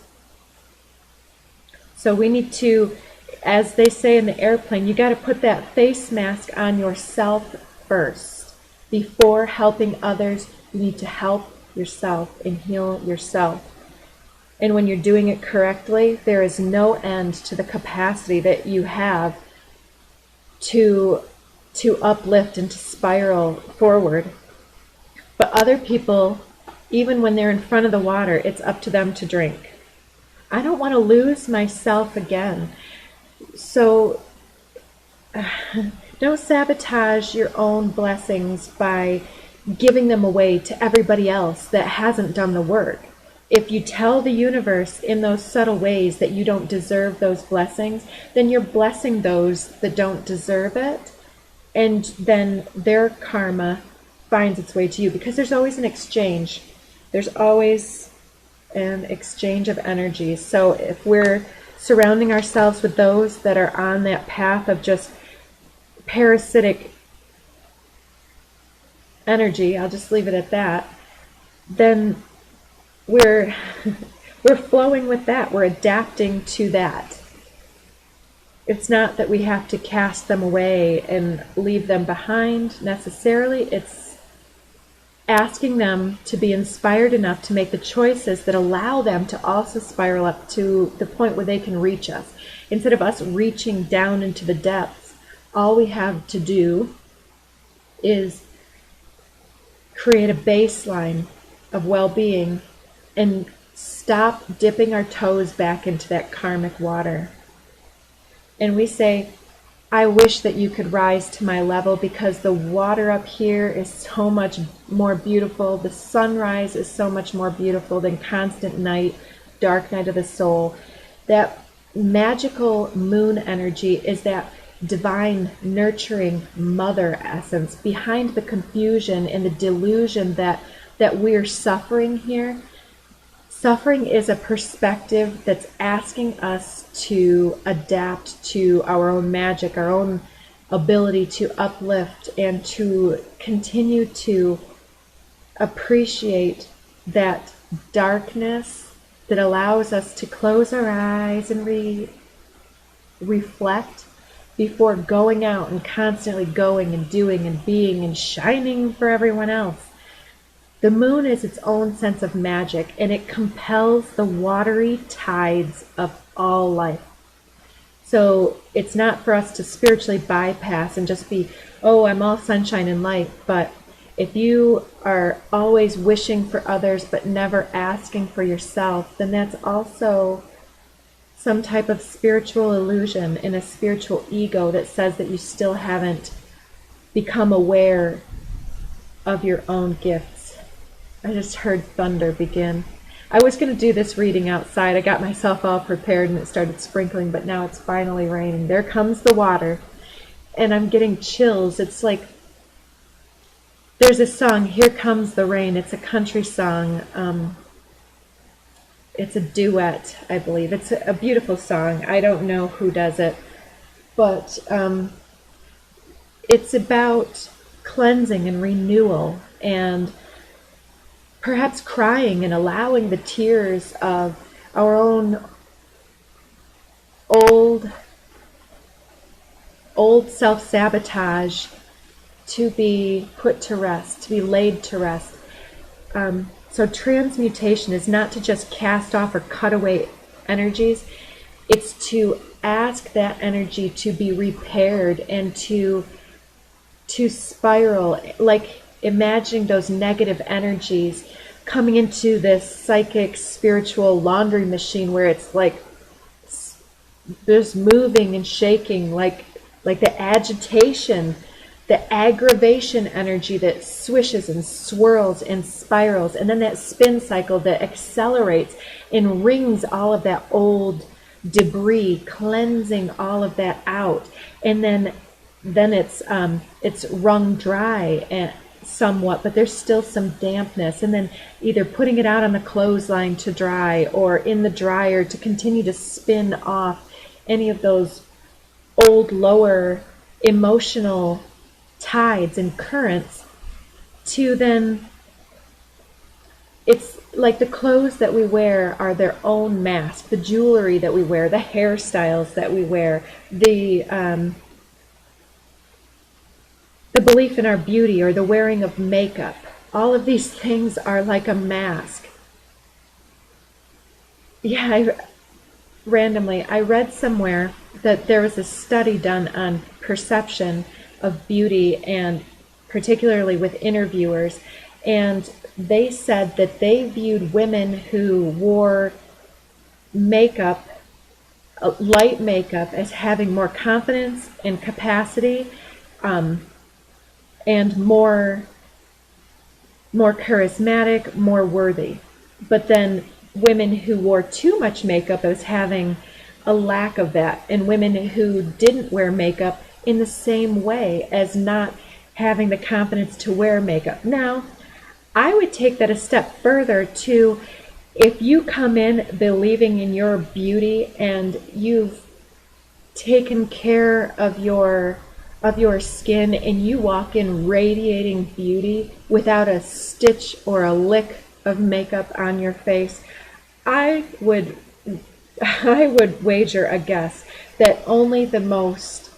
So we need to, as they say in the airplane, you got to put that face mask on yourself first. Before helping others, you need to help yourself and heal yourself. And when you're doing it correctly, there is no end to the capacity that you have to uplift and to spiral forward. But other people, even when they're in front of the water, it's up to them to drink. I don't want to lose myself again. So don't sabotage your own blessings by giving them away to everybody else that hasn't done the work. If you tell the universe in those subtle ways that you don't deserve those blessings, then you're blessing those that don't deserve it, and then their karma finds its way to you, because there's always an exchange. There's always an exchange of energy. So if we're surrounding ourselves with those that are on that path of just parasitic energy, I'll just leave it at that, then we're flowing with that. We're adapting to that. It's not that we have to cast them away and leave them behind necessarily. It's asking them to be inspired enough to make the choices that allow them to also spiral up to the point where they can reach us. Instead of us reaching down into the depths, all we have to do is create a baseline of well-being and stop dipping our toes back into that karmic water. And we say, I wish that you could rise to my level, because the water up here is so much more beautiful. The sunrise is so much more beautiful than constant night, dark night of the soul. That magical moon energy is that divine, nurturing mother essence behind the confusion and the delusion that we're suffering here. Suffering is a perspective that's asking us to adapt to our own magic, our own ability to uplift and to continue to appreciate that darkness that allows us to close our eyes and reflect before going out and constantly going and doing and being and shining for everyone else. The moon is its own sense of magic, and it compels the watery tides of all life. So it's not for us to spiritually bypass and just be, oh, I'm all sunshine and light, but If you are always wishing for others but never asking for yourself, then that's also some type of spiritual illusion and a spiritual ego that says that you still haven't become aware of your own gifts. I just heard thunder begin. I was going to do this reading outside. I got myself all prepared and it started sprinkling, but now it's finally raining. There comes the water, and I'm getting chills. It's like there's a song, Here Comes the Rain. It's a country song. It's a duet, I believe. It's a beautiful song. I don't know who does it, but it's about cleansing and renewal and perhaps crying and allowing the tears of our own old self-sabotage to be put to rest, to be laid to rest. So transmutation is not to just cast off or cut away energies. It's to ask that energy to be repaired and to spiral, like imagining those negative energies coming into this psychic, spiritual laundry machine where it's like there's moving and shaking, like the agitation, the aggravation energy that swishes and swirls and spirals, and then that spin cycle that accelerates and wrings all of that old debris, cleansing all of that out, and then it's wrung dry and somewhat, but there's still some dampness, and then either putting it out on the clothesline to dry or in the dryer to continue to spin off any of those old lower emotional tides and currents, to then it's like the clothes that we wear are their own mask, the jewelry that we wear, the hairstyles that we wear, the belief in our beauty or the wearing of makeup. All of these things are like a mask. Yeah, I read somewhere that there was a study done on perception of beauty, and particularly with interviewers, and they said that they viewed women who wore makeup, light makeup, as having more confidence and capacity, and more charismatic, more worthy. But then women who wore too much makeup as having a lack of that, and women who didn't wear makeup in the same way as not having the confidence to wear makeup. Now, I would take that a step further to, if you come in believing in your beauty and you've taken care of your skin and you walk in radiating beauty without a stitch or a lick of makeup on your face, I would wager a guess that only the most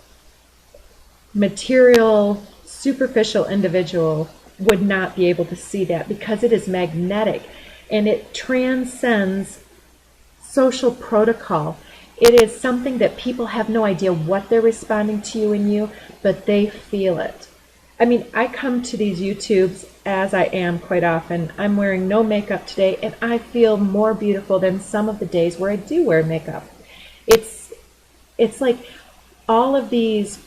material, superficial individual would not be able to see that, because it is magnetic and it transcends social protocol. It is something that people have no idea what they're responding to you and you, but they feel it. I mean, I come to these YouTubes as I am quite often. I'm wearing no makeup today, and I feel more beautiful than some of the days where I do wear makeup. It's like all of these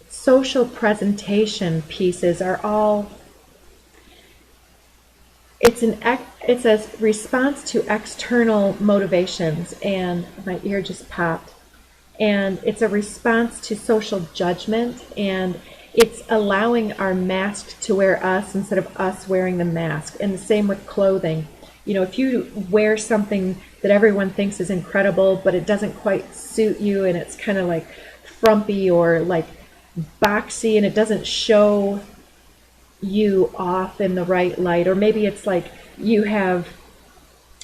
social presentation pieces are all, it's a response to external motivations, and my ear just popped, and it's a response to social judgment, and it's allowing our mask to wear us instead of us wearing the mask. And the same with clothing. You know, if you wear something that everyone thinks is incredible, but it doesn't quite suit you, and it's kind of like frumpy or like boxy, and it doesn't show you off in the right light, or maybe it's like you have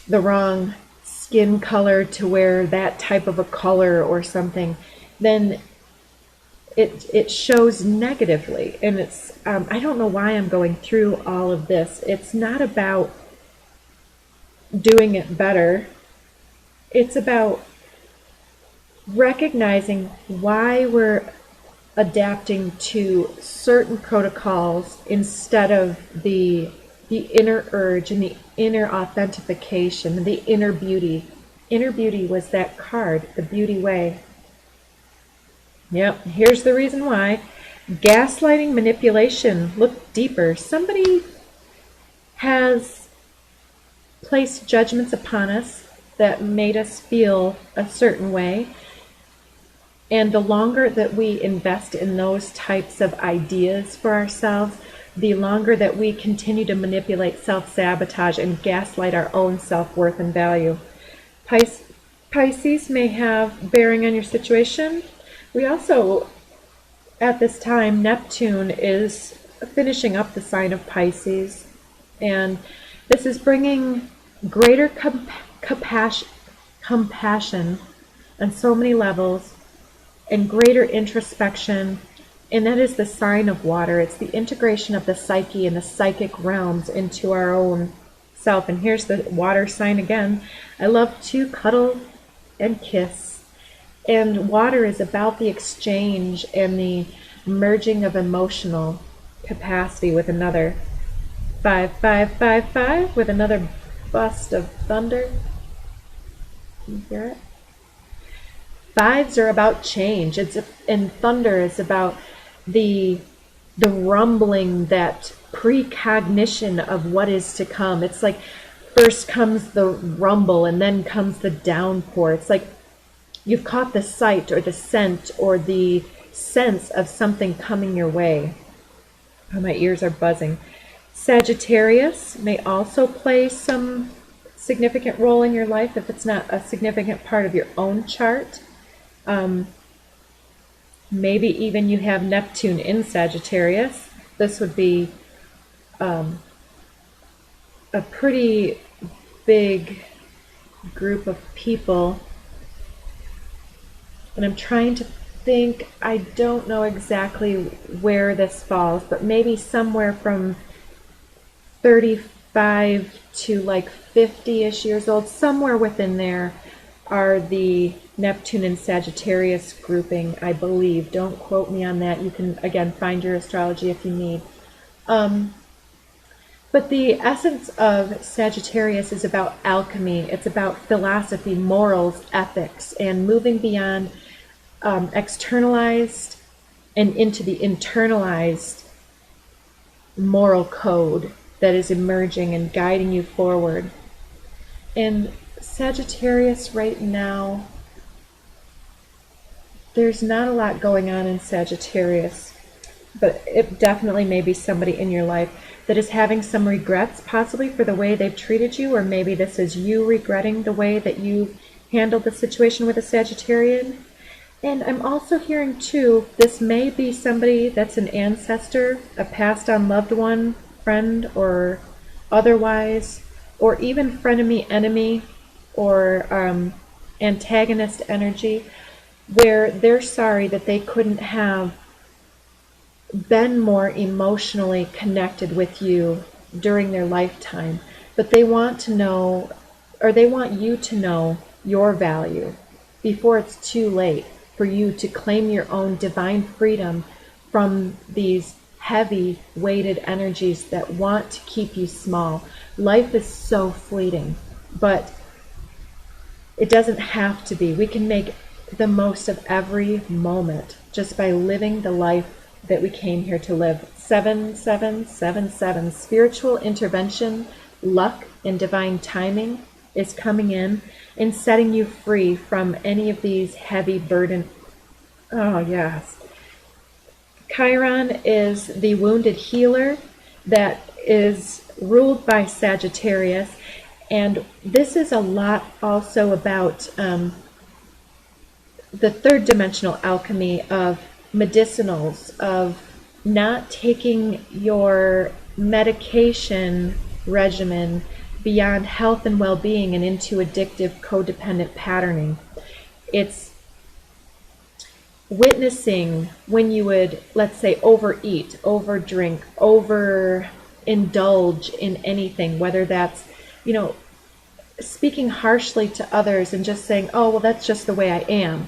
the wrong skin color to wear that type of a color or something, then it shows negatively. And it's I don't know why I'm going through all of this. It's not about doing it better. It's about recognizing why we're adapting to certain protocols instead of the inner urge and the inner authentication and the inner beauty. Inner beauty was that card, the beauty way. Yep, here's the reason why. Gaslighting, manipulation. Look deeper. Somebody has placed judgments upon us that made us feel a certain way. And the longer that we invest in those types of ideas for ourselves, the longer that we continue to manipulate, self-sabotage, and gaslight our own self-worth and value. Pisces may have bearing on your situation. We also, at this time, Neptune is finishing up the sign of Pisces. And this is bringing greater compassion on so many levels and greater introspection. And that is the sign of water. It's the integration of the psyche and the psychic realms into our own self. And here's the water sign again. I love to cuddle and kiss. And water is about the exchange and the merging of emotional capacity with another. 5 with another bust of thunder. Can you hear it? Fives are about change. And thunder is about the rumbling, that precognition of what is to come. It's like first comes the rumble and then comes the downpour. It's like you've caught the sight or the scent or the sense of something coming your way. Oh, my ears are buzzing. Sagittarius may also play some significant role in your life if it's not a significant part of your own chart. Maybe even you have Neptune in Sagittarius. This would be a pretty big group of people. And I'm trying to think, I don't know exactly where this falls, but maybe somewhere from 35 to like 50-ish years old, somewhere within there are the Neptune and Sagittarius grouping, I believe. Don't quote me on that. You can, again, find your astrology if you need. But the essence of Sagittarius is about alchemy. It's about philosophy, morals, ethics, and moving beyond externalized and into the internalized moral code that is emerging and guiding you forward. And Sagittarius right now, there's not a lot going on in Sagittarius, but it definitely may be somebody in your life that is having some regrets, possibly for the way they've treated you, or maybe this is you regretting the way that you handled the situation with a Sagittarian. And I'm also hearing too, this may be somebody that's an ancestor, a passed on loved one, friend, or otherwise, or even frenemy, enemy, or antagonist energy, where they're sorry that they couldn't have been more emotionally connected with you during their lifetime, but they want to know, or they want you to know your value before it's too late for you to claim your own divine freedom from these heavy weighted energies that want to keep you small. Life is so fleeting, but it doesn't have to be. We can make the most of every moment just by living the life that we came here to live. 7777. Spiritual intervention, luck, and divine timing is coming in and setting you free from any of these heavy burden. Oh, yes. Chiron is the wounded healer that is ruled by Sagittarius. And this is a lot also about the third dimensional alchemy of medicinals, of not taking your medication regimen beyond health and well-being and into addictive codependent patterning. It's witnessing when you would, let's say, overeat, overdrink, overindulge in anything, whether that's, speaking harshly to others and just saying, oh, well, that's just the way I am.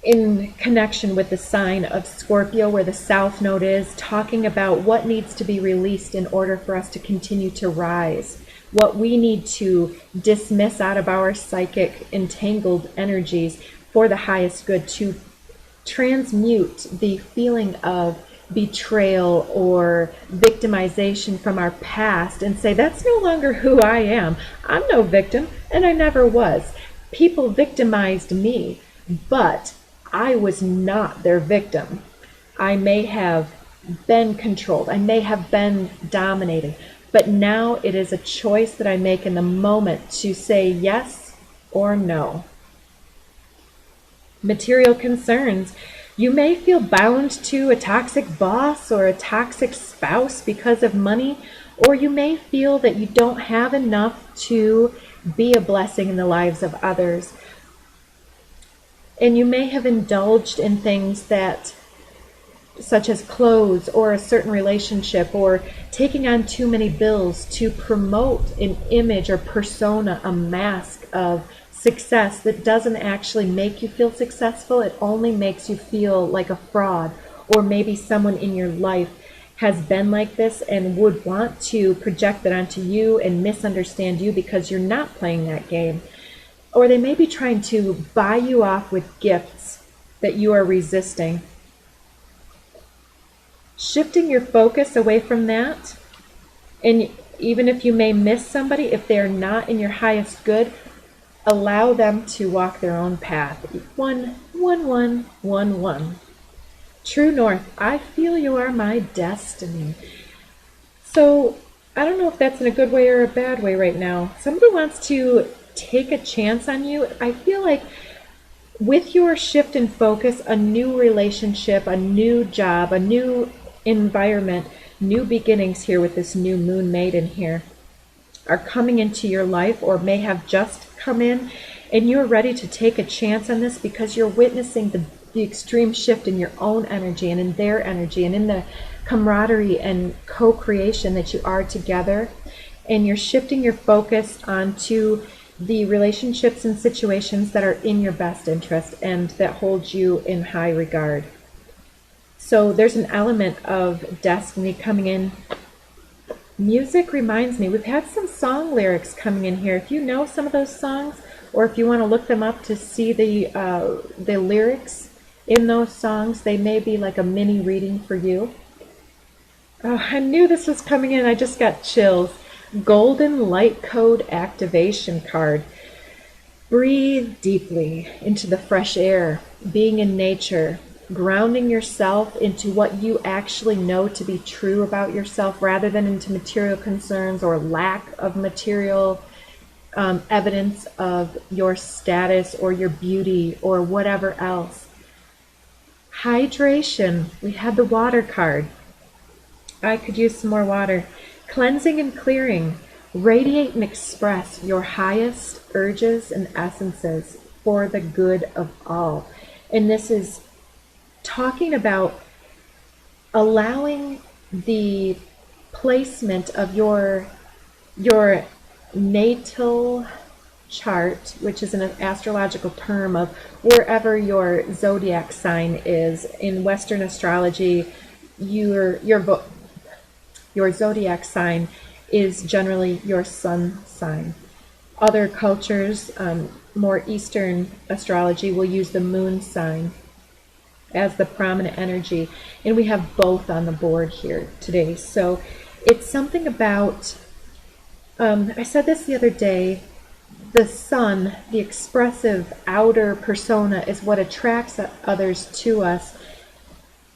in connection with the sign of Scorpio, where the South Node is, talking about what needs to be released in order for us to continue to rise, what we need to dismiss out of our psychic entangled energies for the highest good, to transmute the feeling of betrayal or victimization from our past and say, that's no longer who I am. I'm no victim, and I never was. People victimized me, but I was not their victim. I may have been controlled. I may have been dominated. But now it is a choice that I make in the moment to say yes or no. Material concerns. You may feel bound to a toxic boss or a toxic spouse because of money, or you may feel that you don't have enough to be a blessing in the lives of others. And you may have indulged in things that, such as clothes or a certain relationship, or taking on too many bills to promote an image or persona, a mask of success that doesn't actually make you feel successful. It only makes you feel like a fraud, or maybe someone in your life has been like this and would want to project that onto you and misunderstand you because you're not playing that game. Or they may be trying to buy you off with gifts that you are resisting. Shifting your focus away from that, and even if you may miss somebody, if they're not in your highest good, allow them to walk their own path. 1, 1, 1, 1, 1. True North, I feel you are my destiny. So I don't know if that's in a good way or a bad way right now. Somebody wants to take a chance on you. I feel like with your shift in focus, a new relationship, a new job, a new environment, new beginnings here with this new moon maiden here are coming into your life, or may have just come in, and you're ready to take a chance on this because you're witnessing the extreme shift in your own energy and in their energy and in the camaraderie and co-creation that you are together. And you're shifting your focus onto the relationships and situations that are in your best interest and that hold you in high regard. So there's an element of destiny coming in. Music reminds me, we've had some song lyrics coming in here. If you know some of those songs, or if you want to look them up to see the lyrics in those songs, they may be like a mini reading for you. Oh, I knew this was coming in. I just got chills. Golden Light Code Activation card. Breathe deeply into the fresh air, being in nature, grounding yourself into what you actually know to be true about yourself rather than into material concerns or lack of material evidence of your status or your beauty or whatever else. Hydration. We had the water card. I could use some more water. Cleansing and clearing. Radiate and express your highest urges and essences for the good of all. And this is talking about allowing the placement of your natal chart, which is an astrological term of wherever your zodiac sign is. In Western astrology, your zodiac sign is generally your sun sign. Other cultures, more Eastern astrology, will use the moon sign as the prominent energy, and we have both on the board here today. So it's something about, I said this the other day, the sun, the expressive outer persona, is what attracts others to us,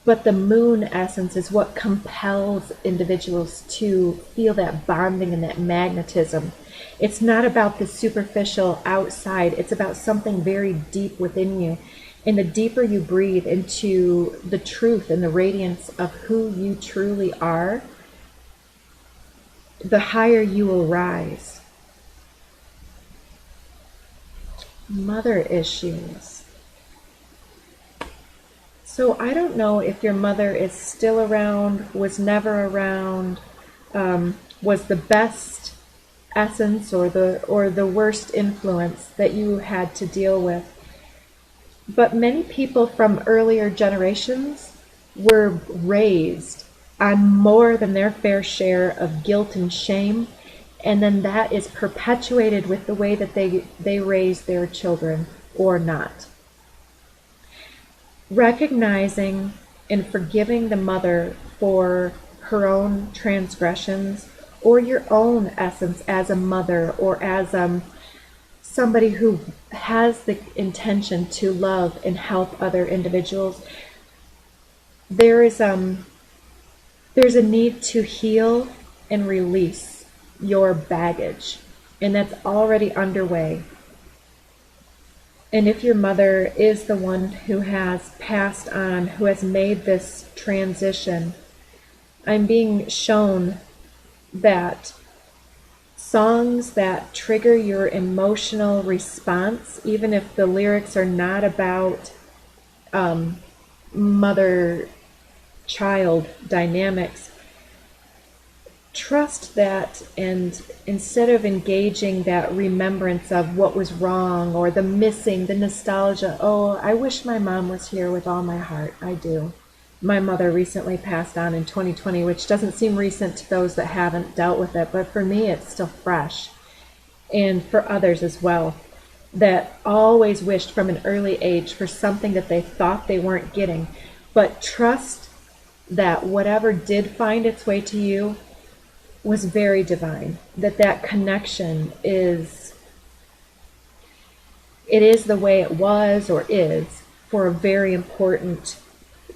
but the moon essence is what compels individuals to feel that bonding and that magnetism. It's not about the superficial outside, it's about something very deep within you. And the deeper you breathe into the truth and the radiance of who you truly are, the higher you will rise. Mother issues. So I don't know if your mother is still around, was never around, was the best essence or the worst influence that you had to deal with. But many people from earlier generations were raised on more than their fair share of guilt and shame, and then that is perpetuated with the way that they raise their children or not. Recognizing and forgiving the mother for her own transgressions or your own essence as a mother or as somebody who has the intention to love and help other individuals, there's a need to heal and release your baggage, and that's already underway. And if your mother is the one who has passed on, who has made this transition, I'm being shown that songs that trigger your emotional response, even if the lyrics are not about mother-child dynamics, trust that, and instead of engaging that remembrance of what was wrong or the missing, the nostalgia, oh, I wish my mom was here with all my heart. I do. My mother recently passed on in 2020, which doesn't seem recent to those that haven't dealt with it, but for me it's still fresh, and for others as well, that always wished from an early age for something that they thought they weren't getting. But trust that whatever did find its way to you was very divine, that connection is the way it was or is for a very important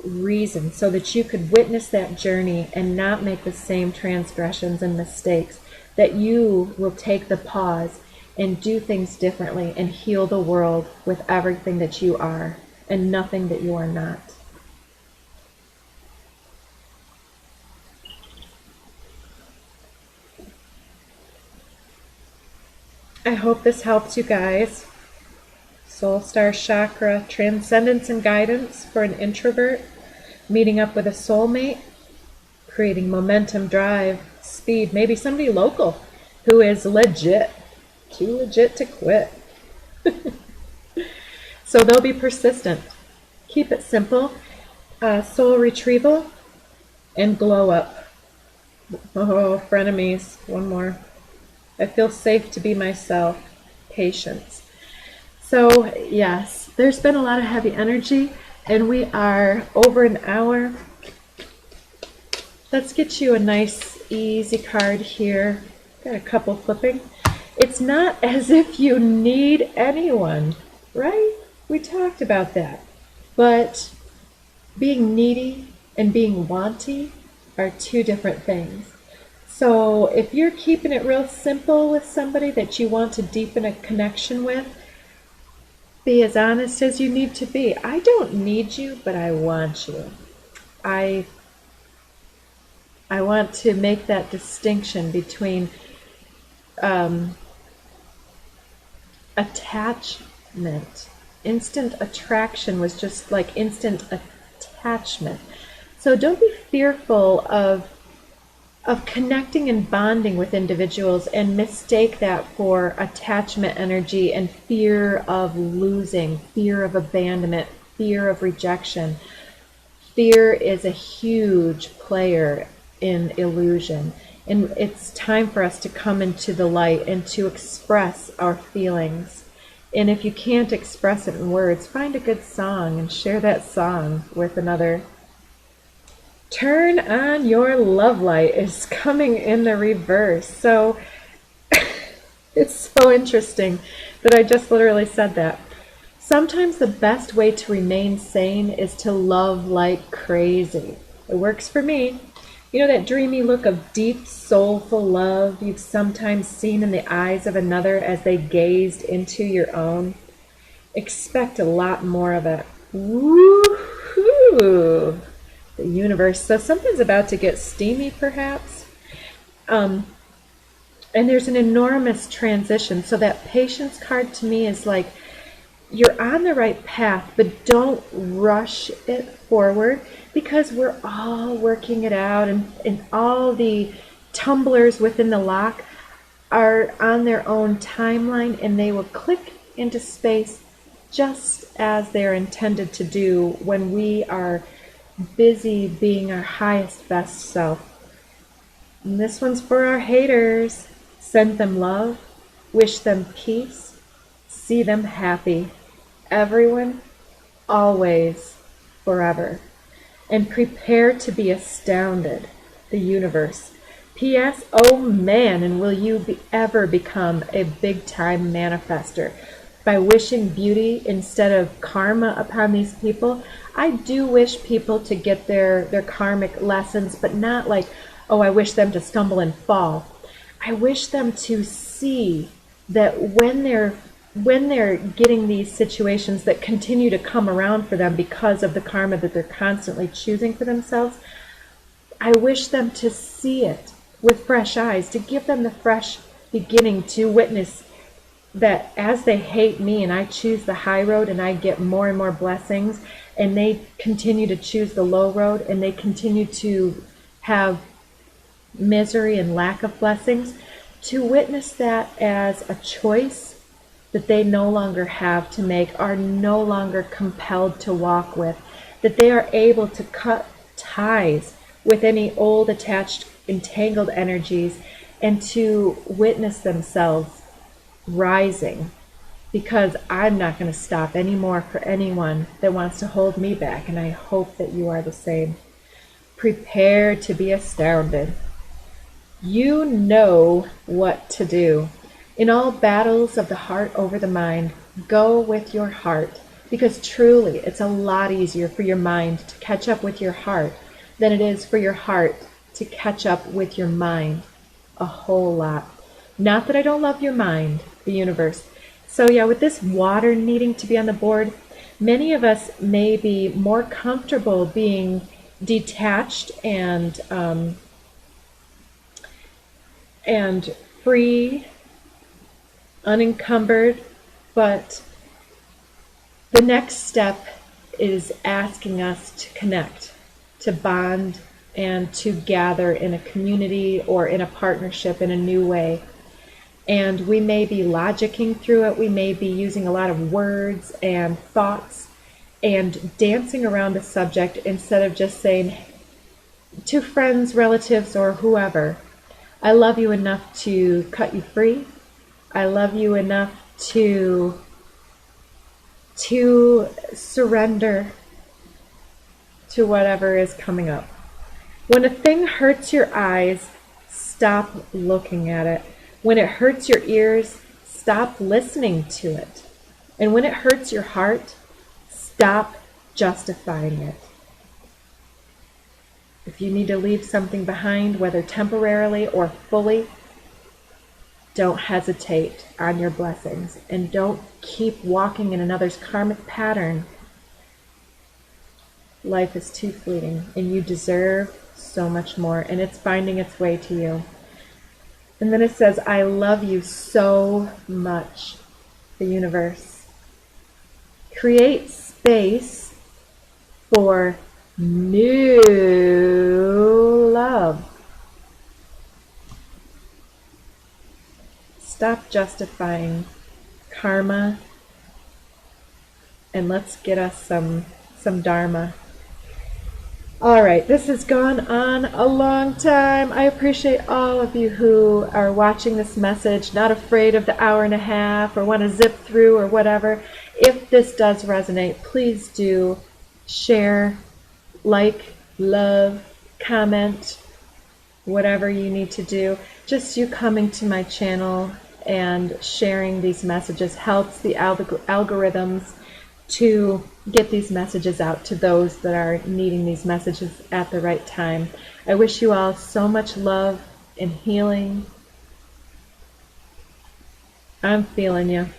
reason, so that you could witness that journey and not make the same transgressions and mistakes, that you will take the pause and do things differently and heal the world with everything that you are and nothing that you are not. I hope this helps you guys. Soul Star Chakra, transcendence and guidance for an introvert, meeting up with a soulmate, creating momentum, drive, speed, maybe somebody local who is legit, too legit to quit. So they'll be persistent. Keep it simple. Soul retrieval and glow up. Oh, frenemies. One more. I feel safe to be myself. Patience. So yes, there's been a lot of heavy energy, and we are over an hour. Let's get you a nice, easy card here. Got a couple flipping. It's not as if you need anyone, right? We talked about that. But being needy and being wanty are two different things. So if you're keeping it real simple with somebody that you want to deepen a connection with, be as honest as you need to be. I don't need you, but I want you. I want to make that distinction between attachment. Instant attraction was just like instant attachment. So don't be fearful of connecting and bonding with individuals and mistake that for attachment energy and fear of losing, fear of abandonment, fear of rejection. Fear is a huge player in illusion, and it's time for us to come into the light and to express our feelings. And if you can't express it in words, find a good song and share that song with another. Turn on your love light is coming in the reverse. So it's so interesting that I just literally said that. Sometimes the best way to remain sane is to love like crazy. It works for me. You know that dreamy look of deep, soulful love you've sometimes seen in the eyes of another as they gazed into your own? Expect a lot more of it. Woo-hoo! The universe. So something's about to get steamy, perhaps. And there's an enormous transition. So that patience card to me is like, you're on the right path, but don't rush it forward, because we're all working it out, and all the tumblers within the lock are on their own timeline, and they will click into space just as they're intended to do when we are busy being our highest, best self. And this one's for our haters. Send them love, wish them peace, see them happy. Everyone, always, forever. And prepare to be astounded, the universe. P.S. Oh man, and will you ever become a big-time manifester by wishing beauty instead of karma upon these people? I do wish people to get their karmic lessons, but not like, oh, I wish them to stumble and fall. I wish them to see that when they're getting these situations that continue to come around for them because of the karma that they're constantly choosing for themselves, I wish them to see it with fresh eyes, to give them the fresh beginning to witness that as they hate me and I choose the high road and I get more and more blessings, and they continue to choose the low road and they continue to have misery and lack of blessings, to witness that as a choice that they no longer have to make, are no longer compelled to walk with, that they are able to cut ties with any old attached entangled energies and to witness themselves rising, because I'm not going to stop anymore for anyone that wants to hold me back, and I hope that you are the same. Prepare to be astounded. You know what to do. In all battles of the heart over the mind, go with your heart, because truly it's a lot easier for your mind to catch up with your heart than it is for your heart to catch up with your mind. A whole lot. Not that I don't love your mind, the universe. So yeah, with this water needing to be on the board, many of us may be more comfortable being detached and free, unencumbered, but the next step is asking us to connect, to bond, and to gather in a community or in a partnership in a new way. And we may be logicking through it, we may be using a lot of words and thoughts and dancing around a subject instead of just saying to friends, relatives, or whoever, I love you enough to cut you free. I love you enough to surrender to whatever is coming up. When a thing hurts your eyes, stop looking at it. When it hurts your ears, stop listening to it. And when it hurts your heart, stop justifying it. If you need to leave something behind, whether temporarily or fully, don't hesitate on your blessings, and don't keep walking in another's karmic pattern. Life is too fleeting, and you deserve so much more, and it's finding its way to you. And then it says, I love you so much, the universe. Create space for new love. Stop justifying karma, and let's get us some Dharma. All right, this has gone on a long time. I appreciate all of you who are watching this message, not afraid of the hour and a half or want to zip through or whatever. If this does resonate, please do share, like, love, comment, whatever you need to do. Just you coming to my channel and sharing these messages helps the algorithms to get these messages out to those that are needing these messages at the right time. I wish you all so much love and healing. I'm feeling you.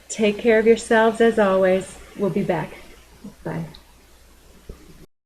Take care of yourselves as always. We'll be back. Bye.